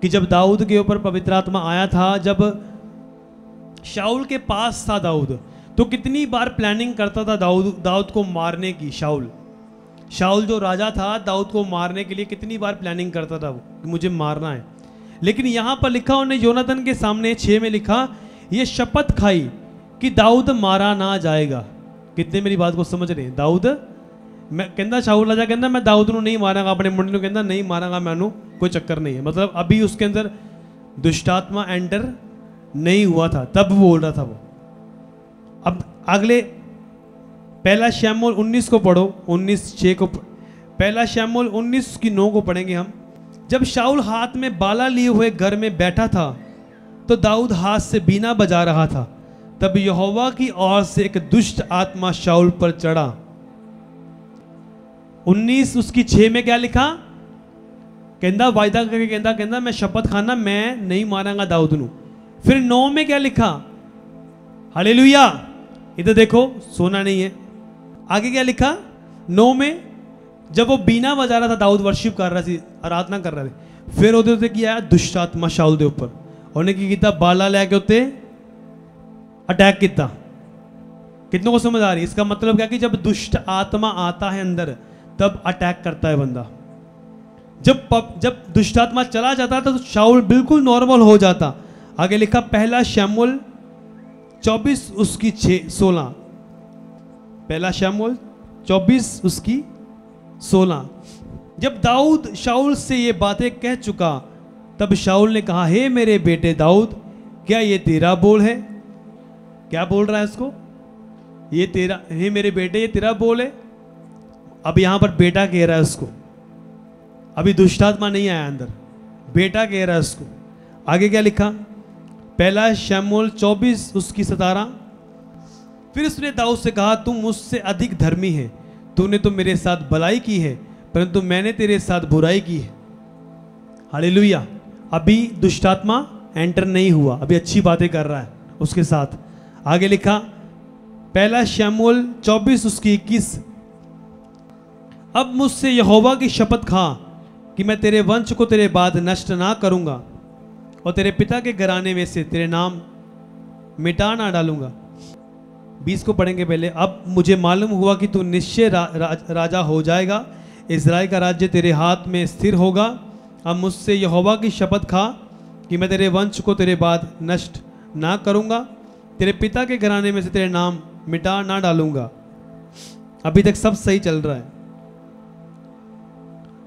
कि जब दाऊद के ऊपर पवित्र आत्मा आया था, जब शाऊल के पास था दाऊद, तो कितनी बार प्लानिंग करता था दाऊद को मारने की। शाऊल जो राजा था, दाऊद को मारने के लिए कितनी बार प्लानिंग करता था वो, कि मुझे मारना है। लेकिन यहां पर लिखा उन्होंने योनातान के सामने 6 में लिखा, ये शपथ खाई कि दाऊद मारा ना जाएगा। कितने मेरी बात को समझ रहे हैं? दाऊद मैं कहता, शाऊल राजा कहता मैं दाऊद को नहीं मारांगा, अपने मुंडे को कहता नहीं मारांगा मैनू, कोई चक्कर नहीं है। मतलब अभी उसके अंदर दुष्टात्मा एंटर नहीं हुआ था, तब बोल रहा था वो। अब अगले पहला शमूएल 19 को पढ़ो, 19:6 को। पहला शमूएल 19 की 9 को पढ़ेंगे हम। जब शाऊल हाथ में बाला लिए हुए घर में बैठा था, तो दाऊद हाथ से बीना बजा रहा था। तब यहोवा की ओर से एक दुष्ट आत्मा शाऊल पर चढ़ा। 19 उसकी 6 में क्या लिखा? कहता वायदा करके कहता मैं शपथ खाना, मैं नहीं मारांगा दाऊद नू। फिर 9 में क्या लिखा? हालेलुया। इधर देखो, सोना नहीं है। आगे क्या लिखा? 9 में जब वो बीना बजा रहा था, दाऊद वर्शिप कर रहा थी, आराधना कर रहे थे, फिर ਉਹਦੇ ਉੱਤੇ ਕੀ ਆਇਆ? दुष्ट आत्मा शाऊल ਦੇ ਉੱਪਰ। ਉਹਨੇ ਕੀ ਕੀਤਾ? बाला ਲੈ ਕੇ ਉੱਤੇ अटैक किया। कितनों को समझ आ रही है? इसका मतलब क्या कि जब दुष्ट आत्मा आता है अंदर, तब अटैक करता है बंदा। जब दुष्ट आत्मा चला जाता था, तो शाऊल बिल्कुल नॉर्मल हो जाता। आगे लिखा पहला शमूएल 24 उसकी 16। पहला शमूएल 24 उसकी 16। जब दाऊद शाऊल से ये बातें कह चुका, तब शाऊल ने कहा, हे मेरे बेटे दाऊद, क्या ये तेरा बोल है? क्या बोल रहा है इसको? ये तेरा, हे मेरे बेटे, ये तेरा बोल है। अब यहां पर बेटा कह रहा है उसको, अभी दुष्टात्मा नहीं आया अंदर, बेटा कह रहा है उसको। आगे क्या लिखा? पहला शमूएल 24 उसकी 17। फिर उसने दाऊद से कहा, तुम मुझसे अधिक धर्मी है, तूने तो मेरे साथ भलाई की है, परंतु मैंने तेरे साथ बुराई की है। हालेलुया। अभी दुष्टात्मा एंटर नहीं हुआ, अभी अच्छी बातें कर रहा है उसके साथ। आगे लिखा, पहला शमूएल 24 उसकी 21, अब मुझसे यहोवा की शपथ खा कि मैं तेरे वंश को तेरे बाद नष्ट ना करूंगा और तेरे पिता के घराने में से तेरे नाम मिटा ना डालूंगा। 20 को पढ़ेंगे पहले। अब मुझे मालूम हुआ कि तू निश्चय राजा हो जाएगा, इज़राइल का राज्य तेरे हाथ में स्थिर होगा। अब मुझसे यहोवा की शपथ खा कि मैं तेरे वंश को तेरे बाद नष्ट ना करूंगा, तेरे पिता के घराने में से तेरे नाम मिटा ना डालूंगा। अभी तक सब सही चल रहा है।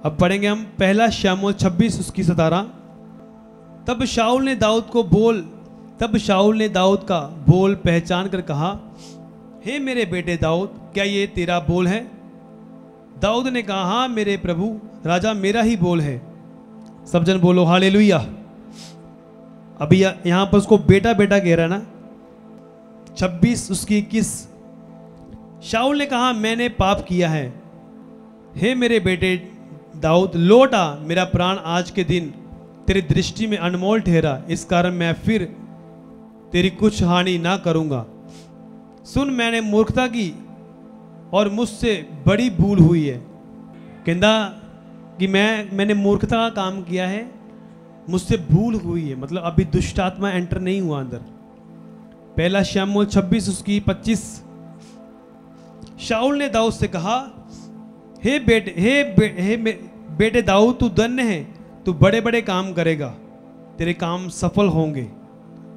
अब पढ़ेंगे हम पहला शमूएल 26 उसकी 17। तब शाऊल ने दाऊद का बोल पहचान कर कहा, हे मेरे बेटे दाऊद, क्या ये तेरा बोल है? दाऊद ने कहा, हाँ मेरे प्रभु राजा, मेरा ही बोल है। सब जन बोलो हालेलुया। अभी यहां पर उसको बेटा बेटा कह रहा है ना। 26 उसकी 21, शाऊल ने कहा, मैंने पाप किया है। हे मेरे बेटे दाऊद, लौट आ, मेरा प्राण आज के दिन तेरी दृष्टि में अनमोल ठहरा, इस कारण मैं फिर तेरी कुछ हानि ना करूंगा। सुन, मैंने मूर्खता की और मुझसे बड़ी भूल हुई है। कहता कि मैंने मूर्खता का काम किया है, मुझसे भूल हुई है, मतलब अभी दुष्ट आत्मा एंटर नहीं हुआ अंदर। पहला शमूएल 26 उसकी 25। शाऊल ने दाऊद से कहा, हे बेटे दाऊद, तू धन्य है, तू बड़े बड़े काम करेगा, तेरे काम सफल होंगे।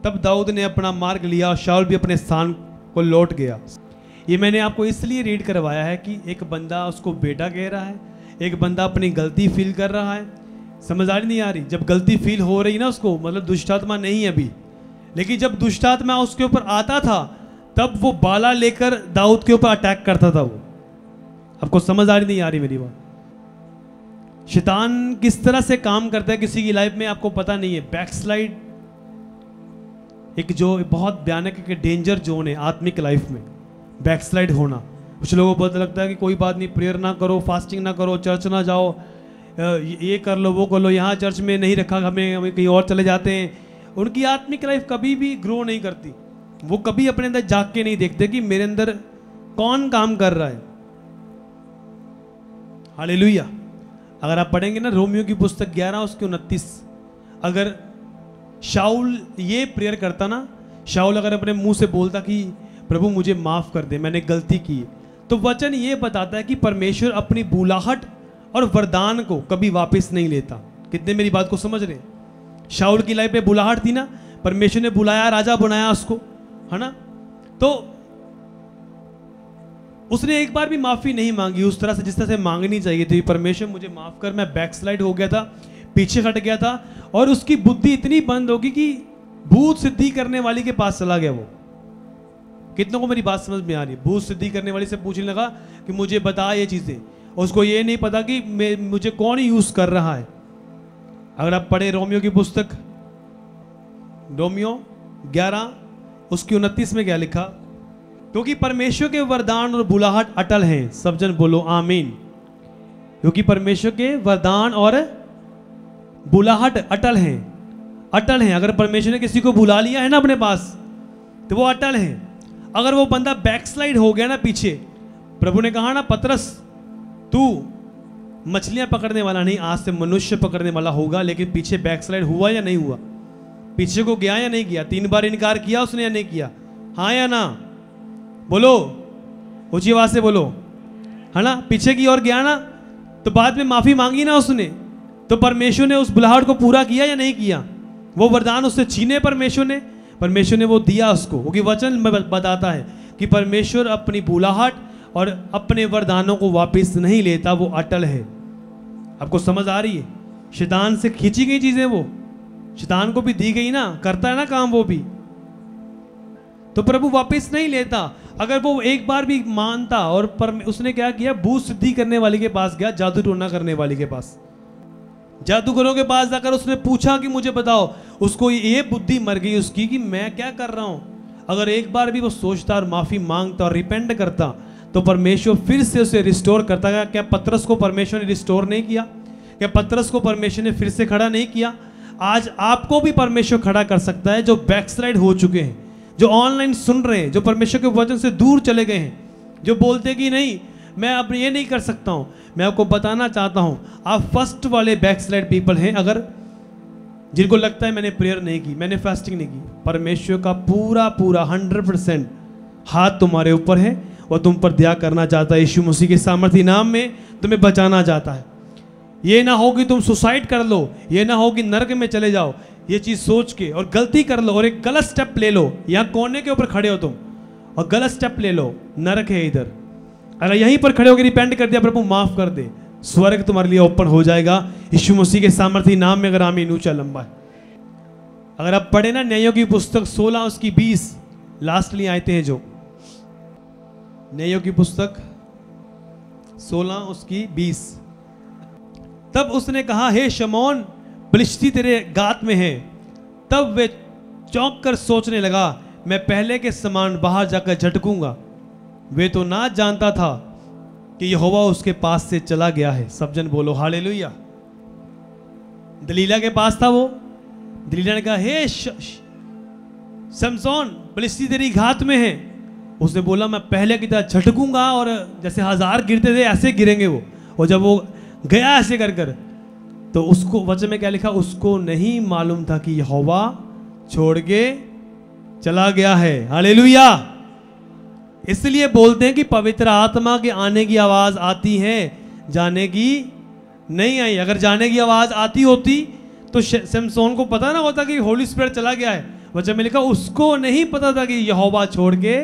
तब दाऊद ने अपना मार्ग लिया और शाऊल भी अपने स्थान को लौट गया। ये मैंने आपको इसलिए रीड करवाया है कि एक बंदा उसको बेटा कह रहा है, एक बंदा अपनी गलती फील कर रहा है। समझदारी नहीं आ रही। जब गलती फील हो रही ना उसको, मतलब दुष्टात्मा नहीं है अभी, लेकिन जब दुष्टात्मा उसके ऊपर आता था तब वो बाला लेकर दाऊद के ऊपर अटैक करता था। वो आपको समझदारी नहीं आ रही मेरी बात। शैतान किस तरह से काम करता है किसी की लाइफ में आपको पता नहीं है। बैकस्लाइड एक जो बहुत भयानक एक डेंजर जोन है आत्मिक लाइफ में, बैकस्लाइड होना। कुछ लोगों को पता लगता है कि कोई बात नहीं, प्रेयर ना करो, फास्टिंग ना करो, चर्च ना जाओ, ये कर लो वो कर लो, यहाँ चर्च में नहीं रखा, हमें कहीं और चले जाते हैं। उनकी आत्मिक लाइफ कभी भी ग्रो नहीं करती। वो कभी अपने अंदर जाग के नहीं देखते कि मेरे अंदर कौन काम कर रहा है। हालेलुया। अगर आप पढ़ेंगे ना रोमियो की पुस्तक 11 उसके 29, अगर शाऊल ये प्रेयर करता ना, शाऊल अगर अपने मुंह से बोलता कि प्रभु मुझे माफ कर दे, मैंने गलती की, तो वचन ये बताता है कि परमेश्वर अपनी बुलाहट और वरदान को कभी वापस नहीं लेता। कितने मेरी बात को समझ रहे? शाऊल की लाइफ में बुलाहट थी ना, परमेश्वर ने बुलाया, राजा बनाया उसको, है ना। तो उसने एक बार भी माफी नहीं मांगी उस तरह से जिस तरह से मांगनी चाहिए थी। परमेश्वर मुझे माफ कर, मैं बैकस्लाइड हो गया था, पीछे हट गया था। और उसकी बुद्धि इतनी बंद होगी कि भूत सिद्धि करने वाली के पास चला गया वो। कितनों को मेरी बात समझ में आ रही है? भूत सिद्धि करने वाली से पूछने लगा कि मुझे बता ये चीजें। उसको ये नहीं पता कि मुझे कौन यूज कर रहा है। अगर आप पढ़े रोमियो की पुस्तक, रोमियो 11 उसकी 29 में क्या लिखा? क्योंकि परमेश्वर के वरदान और बुलाहट अटल हैं। सब जन बोलो आमीन। क्योंकि परमेश्वर के वरदान और बुलाहट अटल हैं, अटल हैं। अगर परमेश्वर ने किसी को बुला लिया है ना अपने पास, तो वो अटल है। अगर वो बंदा बैकस्लाइड हो गया ना पीछे, प्रभु ने कहा ना पतरस तू मछलियां पकड़ने वाला नहीं, आज से मनुष्य पकड़ने वाला होगा। लेकिन पीछे बैकस्लाइड हुआ या नहीं हुआ? पीछे को गया या नहीं गया? 3 बार इनकार किया उसने या नहीं किया? हाँ या ना? बोलो, ऊंची आवाज से बोलो, है ना। पीछे की ओर गया ना, तो बाद में माफी मांगी ना उसने, तो परमेश्वर ने उस बुलाहट को पूरा किया या नहीं किया? वो वरदान उससे छीने परमेश्वर ने वो दिया उसको। क्योंकि वचन बताता है कि परमेश्वर अपनी बुलाहट और अपने वरदानों को वापस नहीं लेता, वो अटल है। आपको समझ आ रही है? शैतान से खींची गई चीजें, वो शैतान को भी दी गई ना, करता है ना काम वो भी, तो प्रभु वापस नहीं लेता। अगर वो एक बार भी मानता, और उसने क्या किया, भूत सिद्धि करने वाली के पास गया, जादू टोना करने वाली के पास, जादूगरों के पास जाकर उसने पूछा कि मुझे बताओ। उसको ये बुद्धि मर गई उसकी कि मैं क्या कर रहा हूं। अगर एक बार भी वो सोचता और माफी मांगता और रिपेंट करता, तो परमेश्वर फिर से उसे रिस्टोर करता। क्या पतरस को परमेश्वर ने रिस्टोर नहीं किया? क्या पतरस को परमेश्वर ने फिर से खड़ा नहीं किया? आज आपको भी परमेश्वर खड़ा कर सकता है, जो बैकस्लाइड हो चुके हैं, जो ऑनलाइन सुन रहे हैं, जो परमेश्वर के वचन से दूर चले गए हैं, जो बोलते कि नहीं मैं अब ये नहीं कर सकता हूं, मैं आपको बताना चाहता हूं, आप फर्स्ट वाले बैकस्लाइड पीपल हैं। अगर जिनको लगता है मैंने प्रेयर नहीं की, मैंने फास्टिंग नहीं की, परमेश्वर का पूरा 100% हाथ तुम्हारे ऊपर है और तुम पर दया करना चाहता है। यीशु मसीह के सामर्थी नाम में तुम्हें बचाना चाहता है। ये ना हो कि तुम सुसाइड कर लो, ये ना हो कि नरक में चले जाओ, ये चीज़ सोच के और गलती कर लो और एक गलत स्टेप ले लो। यहाँ कोने के ऊपर खड़े हो तुम और गलत स्टेप ले लो, नरक है इधर। अगर यहीं पर खड़े होकर रिपेंट कर दिया, प्रभु माफ कर दे, स्वर्ग तुम्हारे लिए ओपन हो जाएगा यीशु मसीह के सामर्थी नाम में। अगर आमीन ऊंचा लंबा है। अगर आप पढ़े ना न्यायों की पुस्तक 16 उसकी 20 लास्टली आयते हैं, जो न्यायों की पुस्तक 16 उसकी 20, तब उसने कहा हे शमौन पलिश्ती तेरे गात में है। तब वे चौंक कर सोचने लगा, मैं पहले के समान बाहर जाकर झटकूंगा। वे तो ना जानता था कि यहोवा उसके पास से चला गया है। सब जन बोलो हालेलुया। दलीला के पास था वो। दलीला ने कहा हे समसोन पलिश्ती तेरी घात में है। उसने बोला मैं पहले की तरह झटकूंगा और जैसे 1000 गिरते थे ऐसे गिरेंगे वो। और जब वो गया ऐसे कर कर, तो उसको वचन में क्या लिखा, उसको नहीं मालूम था कि यहोवा छोड़ के चला गया है। हालेलुया। इसलिए बोलते हैं कि पवित्र आत्मा के आने की आवाज आती है, जाने की नहीं आई। अगर जाने की आवाज आती होती तो सिमसोन को पता ना होता कि होली स्पिरिट चला गया है। वचन में लिखा उसको नहीं पता था कि यहोवा छोड़ के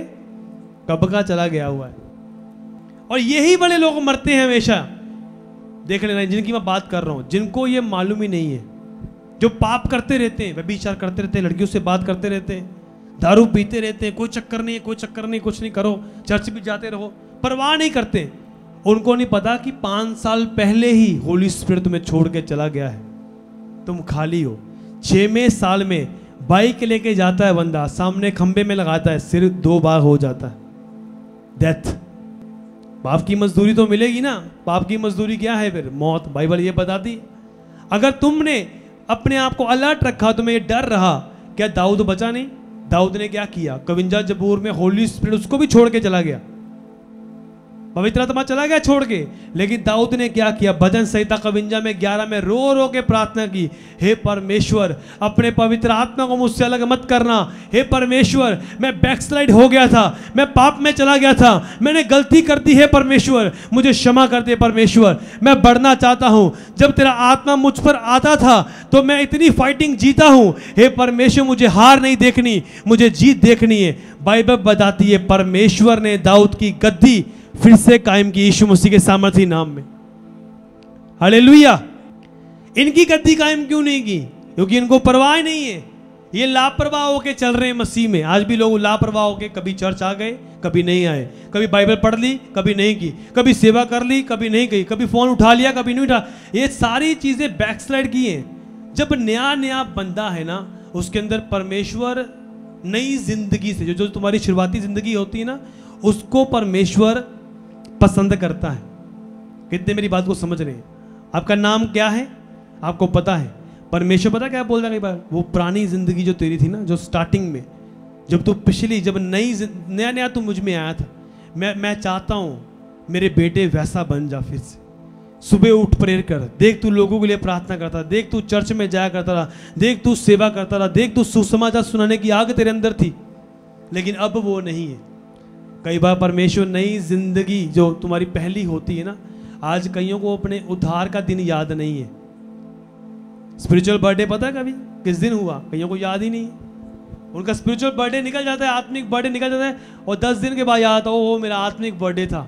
कब का चला गया हुआ है। और यही बड़े लोग मरते हैं हमेशा। देख लेना जिनकी मैं बात कर रहा हूं, जिनको ये मालूम ही नहीं है, जो पाप करते रहते हैं, व्यभिचार करते रहते हैं, लड़कियों से बात करते रहते हैं, दारू पीते रहते हैं, कोई चक्कर नहीं है, कोई चक्कर नहीं, कुछ नहीं करो, चर्च भी जाते रहो, परवाह नहीं करते। उनको नहीं पता कि 5 साल पहले ही होली स्पिरिट तुम्हें छोड़ के चला गया है, तुम खाली हो। 6वें साल में बाइक लेके जाता है बंदा, सामने खंबे में लगाता है, सिर 2 बार हो जाता है, डेथ। पाप की मजदूरी तो मिलेगी ना। पाप की मजदूरी क्या है फिर? मौत। बाइबल ये बताती। अगर तुमने अपने आप को अलर्ट रखा, तुम्हें ये डर रहा, क्या दाऊद बचा नहीं? दाऊद ने क्या किया? 52 जबूर में होली स्पिरिट उसको भी छोड़ के चला गया, पवित्र आत्मा चला गया छोड़ के। लेकिन दाऊद ने क्या किया? भजन संहिता 52 में 11 में रो रो के प्रार्थना की, हे परमेश्वर अपने पवित्र आत्मा को मुझसे अलग मत करना। हे परमेश्वर मैं बैकस्लाइड हो गया था, मैं पाप में चला गया था, मैंने गलती कर दी है परमेश्वर, मुझे क्षमा कर दे परमेश्वर, मैं बढ़ना चाहता हूं। जब तेरा आत्मा मुझ पर आता था तो मैं इतनी फाइटिंग जीता हूं। हे परमेश्वर मुझे हार नहीं देखनी, मुझे जीत देखनी है। बाइबल बताती है परमेश्वर ने दाऊद की गद्दी फिर से कायम की यीशु मसीह के सामर्थी नाम में। हालेलुया। इनकी गद्दी कायम क्यों नहीं की? क्योंकि इनको परवाह नहीं है। ये लापरवाह होके चल रहे हैं मसीह में। आज भी लोग लापरवाह होके कभी चर्च आ गए, कभी नहीं आए, कभी बाइबल पढ़ ली, कभी नहीं की, कभी सेवा कर ली, कभी नहीं की, कभी फोन उठा लिया, कभी नहीं उठा। ये सारी चीजें बैकस्लाइड की हैं। जब नया नया बंदा है ना, उसके अंदर परमेश्वर नई जिंदगी से, जो तुम्हारी शुरुआती जिंदगी होती है ना, उसको परमेश्वर पसंद करता है। कितने मेरी बात को समझ रहे हैं? आपका नाम क्या है आपको पता है? परमेश्वर पता क्या बोल रहा है कई बार? वो पुरानी जिंदगी जो तेरी थी ना, जो स्टार्टिंग में, जब तू पिछली, जब नया नया तू मुझ में आया था, मैं चाहता हूं मेरे बेटे वैसा बन जा। फिर से सुबह उठ प्रेयर कर, देख तू लोगों के लिए प्रार्थना करता, देख तू चर्च में जाया करता रहा, देख तू सेवा करता रहा, देख तू सुसमाचार सुनाने की आग तेरे अंदर थी। लेकिन अब वो नहीं है। कई बार परमेश्वर नई जिंदगी जो तुम्हारी पहली होती है ना, आज कईयों को अपने उद्धार का दिन याद नहीं है। स्पिरिचुअल बर्थडे पता है कभी किस दिन हुआ? कईयों को याद ही नहीं। उनका स्पिरिचुअल बर्थडे निकल जाता है, आत्मिक बर्थडे निकल जाता है, और 10 दिन के बाद याद आता है वो मेरा आत्मिक बर्थडे था।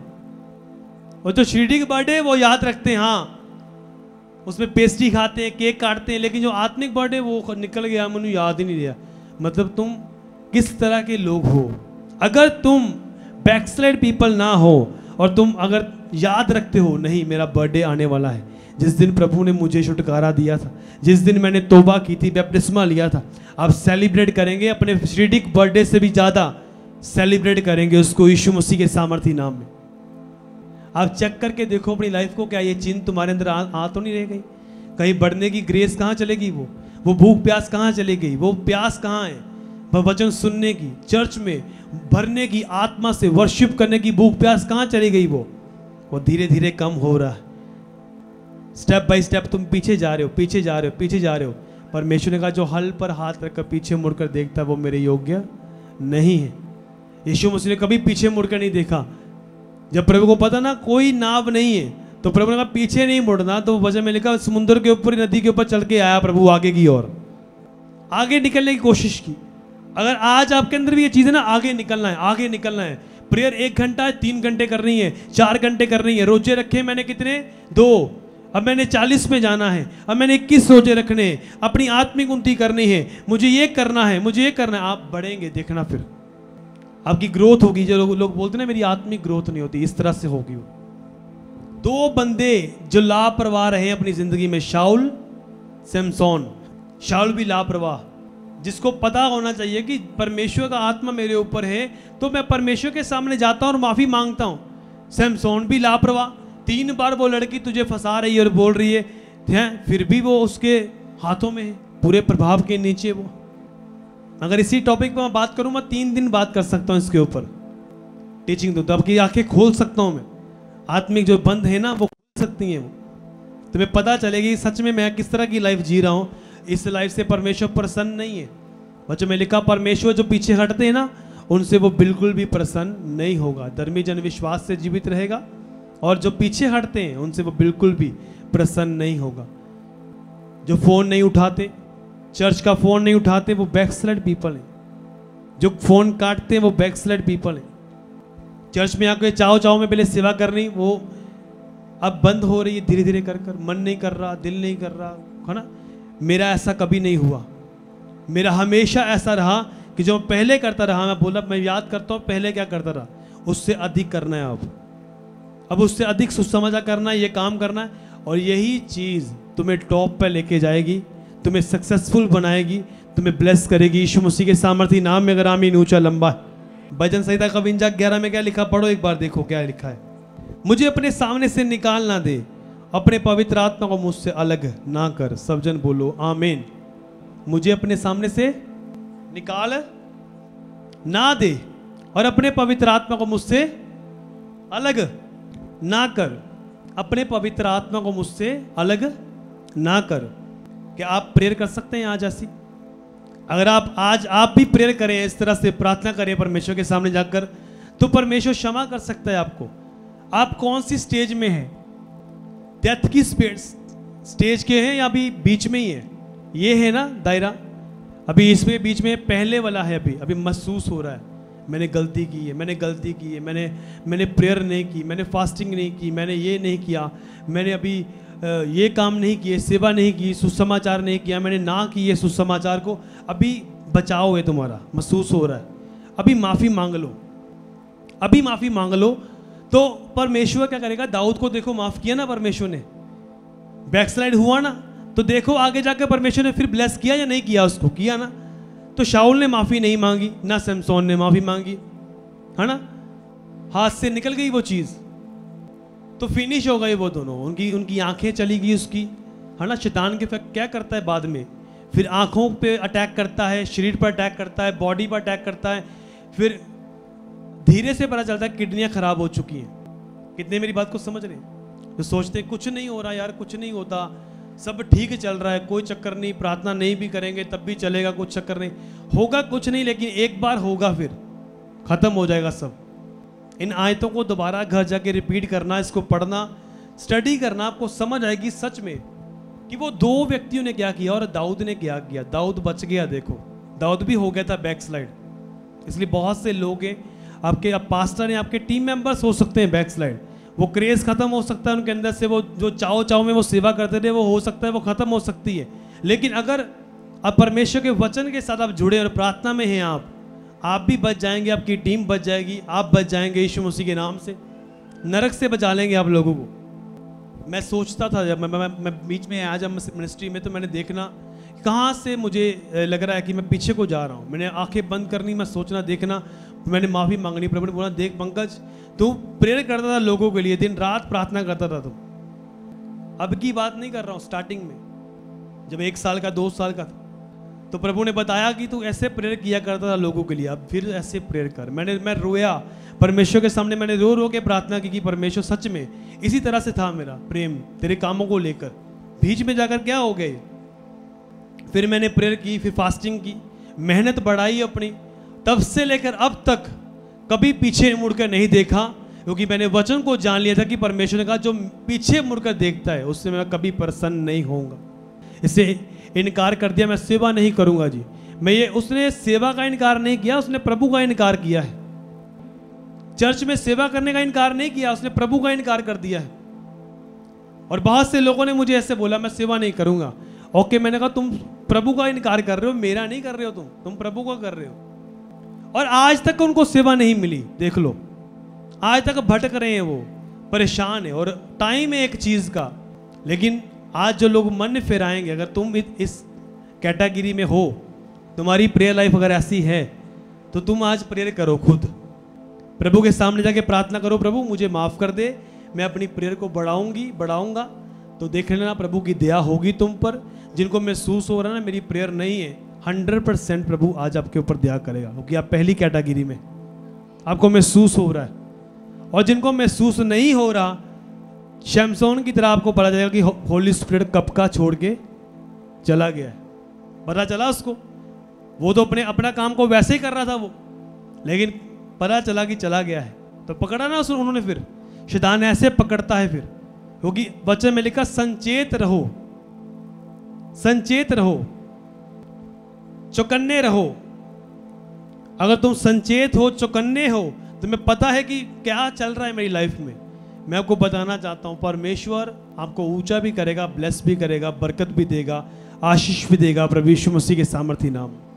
और जो शिरडी का बर्थडे वो याद रखते हैं, हाँ उसमें पेस्ट्री खाते हैं, केक काटते हैं, लेकिन जो आत्मिक बर्थडे वो निकल गया, मुझे याद ही नहीं रहा। मतलब तुम किस तरह के लोग हो? अगर तुम बैकस्लाइड पीपल ना हो और तुम अगर याद रखते हो, नहीं मेरा बर्थडे आने वाला है, जिस दिन प्रभु ने मुझे छुटकारा दिया था, जिस दिन मैंने तौबा की थी, बपतिस्मा लिया था, आप सेलिब्रेट करेंगे अपने शिरडिक बर्थडे से भी ज़्यादा सेलिब्रेट करेंगे उसको यीशु मसीह के सामर्थी नाम में। आप चेक करके देखो अपनी लाइफ को, क्या ये चिन्ह तुम्हारे अंदर आ तो नहीं रह गई? कहीं बढ़ने की ग्रेस कहाँ चलेगी? वो भूख प्यास कहाँ चली गई? वो प्यास कहाँ है? वचन सुनने की, चर्च में भरने की, आत्मा से वर्शिप करने की भूख प्यास कहाँ चली गई? वो धीरे धीरे कम हो रहा है। स्टेप बाय स्टेप तुम पीछे जा रहे हो, पीछे जा रहे हो, पीछे जा रहे हो। परमेश्वर ने कहा जो हल पर हाथ रखकर पीछे मुड़कर देखता है वो मेरे योग्य नहीं है। यीशु मसीह ने कभी पीछे मुड़कर नहीं देखा। जब प्रभु को पता ना कोई नाव नहीं है तो प्रभु ने कहा पीछे नहीं मुड़ना, तो वचन में लिखा समुद्र के ऊपर, नदी के ऊपर चल के आया प्रभु आगे की ओर, आगे निकलने की कोशिश की। अगर आज आपके अंदर भी ये चीज़ है ना, आगे निकलना है, आगे निकलना है। प्रेयर 1 घंटा है, 3 घंटे करनी है, 4 घंटे करनी है। रोजे रखे मैंने कितने? 2। अब मैंने 40 में जाना है, अब मैंने 21 रोजे रखने हैं, अपनी आत्मिक उन्नति करनी है, मुझे ये करना है, मुझे ये करना है। आप बढ़ेंगे, देखना फिर आपकी ग्रोथ होगी। जो लोग बोलते हैं ना मेरी आत्मिक ग्रोथ नहीं होती, इस तरह से होगी वो। 2 बंदे जो लापरवाह रहे अपनी जिंदगी में, शाऊल, सैमसोन। शाऊल भी लापरवाह, जिसको पता होना चाहिए कि परमेश्वर का आत्मा मेरे ऊपर है तो मैं परमेश्वर के सामने जाता हूं और माफी मांगता हूं। सैमसोन भी लापरवाह, 3 बार वो लड़की तुझे फंसा रही है और बोल रही है, फिर भी वो उसके हाथों में है, पूरे प्रभाव के नीचे वो। अगर इसी टॉपिक पर मैं बात करूं, मैं 3 दिन बात कर सकता हूं इसके ऊपर, टीचिंग दूं तो आपकी आंखें खोल सकता हूं मैं। आत्मिक जो बंद है ना वो खोल सकती हैं वो, तुम्हें पता चलेगी सच में मैं किस तरह की लाइफ जी रहा हूं। इस लाइफ से परमेश्वर प्रसन्न नहीं है। बच्चों में लिखा परमेश्वर जो पीछे हटते हैं ना उनसे वो बिल्कुल भी प्रसन्न नहीं होगा। धर्मी जन विश्वास से जीवित रहेगा और जो पीछे हटते हैं उनसे वो बिल्कुल भी प्रसन्न नहीं होगा। जो फोन नहीं उठाते, चर्च का फोन नहीं उठाते, वो बैकस्लाइड पीपल हैं। जो फोन काटते हैं वो बैकस्लाइड पीपल हैं। चर्च में आके चाव चाव में पहले सेवा करनी, वो अब बंद हो रही है धीरे धीरे कर कर। मन नहीं कर रहा, दिल नहीं कर रहा, है ना। मेरा ऐसा कभी नहीं हुआ, मेरा हमेशा ऐसा रहा कि जो पहले करता रहा, मैं बोला मैं याद करता हूँ पहले क्या करता रहा, उससे अधिक करना है अब उससे अधिक सुसमझा करना है, ये काम करना है। और यही चीज़ तुम्हें टॉप पे लेके जाएगी, तुम्हें सक्सेसफुल बनाएगी, तुम्हें ब्लेस करेगी यीशु मसीह के सामर्थी नाम में। अगर आमीन ऊंचा लंबा है। भजन संहिता का 52:11 में क्या लिखा, पढ़ो एक बार, देखो क्या लिखा है। मुझे अपने सामने से निकाल ना दे, अपने पवित्र आत्मा को मुझसे अलग ना कर। सब जन बोलो आमीन। मुझे अपने सामने से निकाल ना दे और अपने पवित्र आत्मा को मुझसे अलग ना कर। अपने पवित्र आत्मा को मुझसे अलग ना कर। क्या आप प्रेयर कर सकते हैं आज ऐसी? अगर आप भी प्रेयर करें, इस तरह से प्रार्थना करें परमेश्वर के सामने जाकर, तो परमेश्वर क्षमा कर सकता है आपको। आप कौन सी स्टेज में हैं? डेथ की स्टेज के हैं या अभी बीच में ही है? ये है ना दायरा, अभी इसमें बीच में पहले वाला है। अभी महसूस हो रहा है मैंने गलती की है, गलती की है, मैंने प्रेयर नहीं की, मैंने फास्टिंग नहीं की, मैंने ये नहीं किया, मैंने अभी ये काम नहीं किए, सेवा नहीं की, सुसमाचार नहीं किया, मैंने ना किए सुसमाचार को। अभी बचाव है तुम्हारा, महसूस हो रहा है। अभी माफ़ी मांग लो, अभी माफ़ी मांग लो तो परमेश्वर क्या करेगा। दाऊद को देखो, माफ़ किया ना परमेश्वर ने, बैकस्लाइड हुआ ना, तो देखो आगे जाकर परमेश्वर ने फिर ब्लेस किया या नहीं किया, उसको किया ना। तो शाऊल ने माफ़ी नहीं मांगी, ना सैमसोन ने माफ़ी मांगी, है ना। हाथ से निकल गई वो चीज़, तो फिनिश हो गए वो दोनों। उनकी आंखें चली गई उसकी, है ना। शैतान के क्या करता है बाद में, फिर आंखों पे अटैक करता है, शरीर पर अटैक करता है, बॉडी पर अटैक करता है। फिर धीरे से पता चलता है किडनियाँ खराब हो चुकी हैं। कितने मेरी बात को समझ रहे हैं? तो सोचते कुछ नहीं हो रहा यार, कुछ नहीं होता, सब ठीक चल रहा है, कोई चक्कर नहीं, प्रार्थना नहीं भी करेंगे तब भी चलेगा, कुछ चक्कर नहीं होगा, कुछ नहीं। लेकिन एक बार होगा फिर खत्म हो जाएगा सब। इन आयतों को दोबारा घर जाके रिपीट करना, इसको पढ़ना, स्टडी करना, आपको समझ आएगी सच में कि वो 2 व्यक्तियों ने क्या किया और दाऊद ने क्या किया। दाऊद बच गया, देखो दाऊद भी हो गया था बैकस्लाइड। इसलिए बहुत से लोग हैं आपके, पास्टर हैं, आपके टीम मेंबर्स हो सकते हैं बैकस्लाइड। वो क्रेज खत्म हो सकता है उनके अंदर से, वो जो चाव चाव में वो सेवा करते थे वो हो सकता है वो खत्म हो सकती है। लेकिन अगर आप परमेश्वर के वचन के साथ आप जुड़े और प्रार्थना में हैं, आप भी बच जाएंगे, आपकी टीम बच जाएगी, आप बच जाएंगे यीशु मसीह के नाम से। नरक से बचा लेंगे आप लोगों को। मैं सोचता था जब मैं बीच में आया जब मिनिस्ट्री में, तो मैंने देखना कहाँ से मुझे लग रहा है कि मैं पीछे को जा रहा हूँ। मैंने आंखें बंद करनी, मैं सोचना, देखना, मैंने माफ़ी मांगनी। प्रभु ने बोला देख पंकज, तू प्रेयर करता था लोगों के लिए, दिन रात प्रार्थना करता था तुम। अब की बात नहीं कर रहा हूँ, स्टार्टिंग में जब 1 साल का 2 साल का था, तो प्रभु ने बताया कि तू ऐसे प्रेयर किया करता था लोगों के लिए, अब फिर ऐसे प्रेयर कर। मैं रोया परमेश्वर के सामने, मैंने रो रो के प्रार्थना की कि परमेश्वर सच में इसी तरह से था मेरा प्रेम तेरे कामों को लेकर। बीच में जाकर क्या हो गए, फिर मैंने प्रेयर की, फिर फास्टिंग की, मेहनत बढ़ाई अपनी। तब से लेकर अब तक कभी पीछे मुड़कर नहीं देखा, क्योंकि मैंने वचन को जान लिया था कि परमेश्वर ने कहा जो पीछे मुड़कर देखता है उससे मैं कभी प्रसन्न नहीं होऊंगा। इससे इनकार कर दिया, मैं सेवा नहीं करूंगा जी। उसने सेवा का इनकार नहीं किया, उसने प्रभु का इनकार किया है। चर्च में सेवा करने का इनकार नहीं किया, उसने प्रभु का इनकार कर दिया है। और बहुत से लोगों ने मुझे ऐसे बोला मैं सेवा नहीं करूंगा। ओके, मैंने कहा तुम प्रभु का इनकार कर रहे हो, मेरा नहीं कर रहे हो, तुम प्रभु का कर रहे हो। और आज तक उनको सेवा नहीं मिली, देख लो, आज तक भटक रहे हैं, वो परेशान है। और टाइम है एक चीज का, लेकिन आज जो लोग मन फिराएंगे, अगर तुम इस कैटेगरी में हो, तुम्हारी प्रेयर लाइफ अगर ऐसी है, तो तुम आज प्रेयर करो, खुद प्रभु के सामने जाके प्रार्थना करो, प्रभु मुझे माफ कर दे, मैं अपनी प्रेयर को बढ़ाऊंगा। तो देख लेना प्रभु की दया होगी तुम पर। जिनको महसूस हो रहा है ना मेरी प्रेयर नहीं है, 100% प्रभु आज आपके ऊपर दया करेगा, क्योंकि आप पहली कैटेगरी में, आपको महसूस हो रहा है। और जिनको महसूस नहीं हो रहा, शमसोन की तरह आपको पता चलेगा कि होली स्पिरिट कब का छोड़ के चला गया है। पता चला उसको, वो तो अपना काम को वैसे ही कर रहा था वो, लेकिन पता चला कि चला गया है। तो पकड़ा ना उन्होंने, फिर शैतान ऐसे पकड़ता है फिर, क्योंकि वचन में लिखा संचेत रहो, संचेत रहो, चौकन्ने रहो। अगर तुम संचेत हो, चौकन्ने हो, तुम्हें पता है कि क्या चल रहा है मेरी लाइफ में। मैं आपको बताना चाहता हूं, परमेश्वर आपको ऊंचा भी करेगा, ब्लेस भी करेगा, बरकत भी देगा, आशीष भी देगा, प्रभु यीशु मसीह के सामर्थी नाम।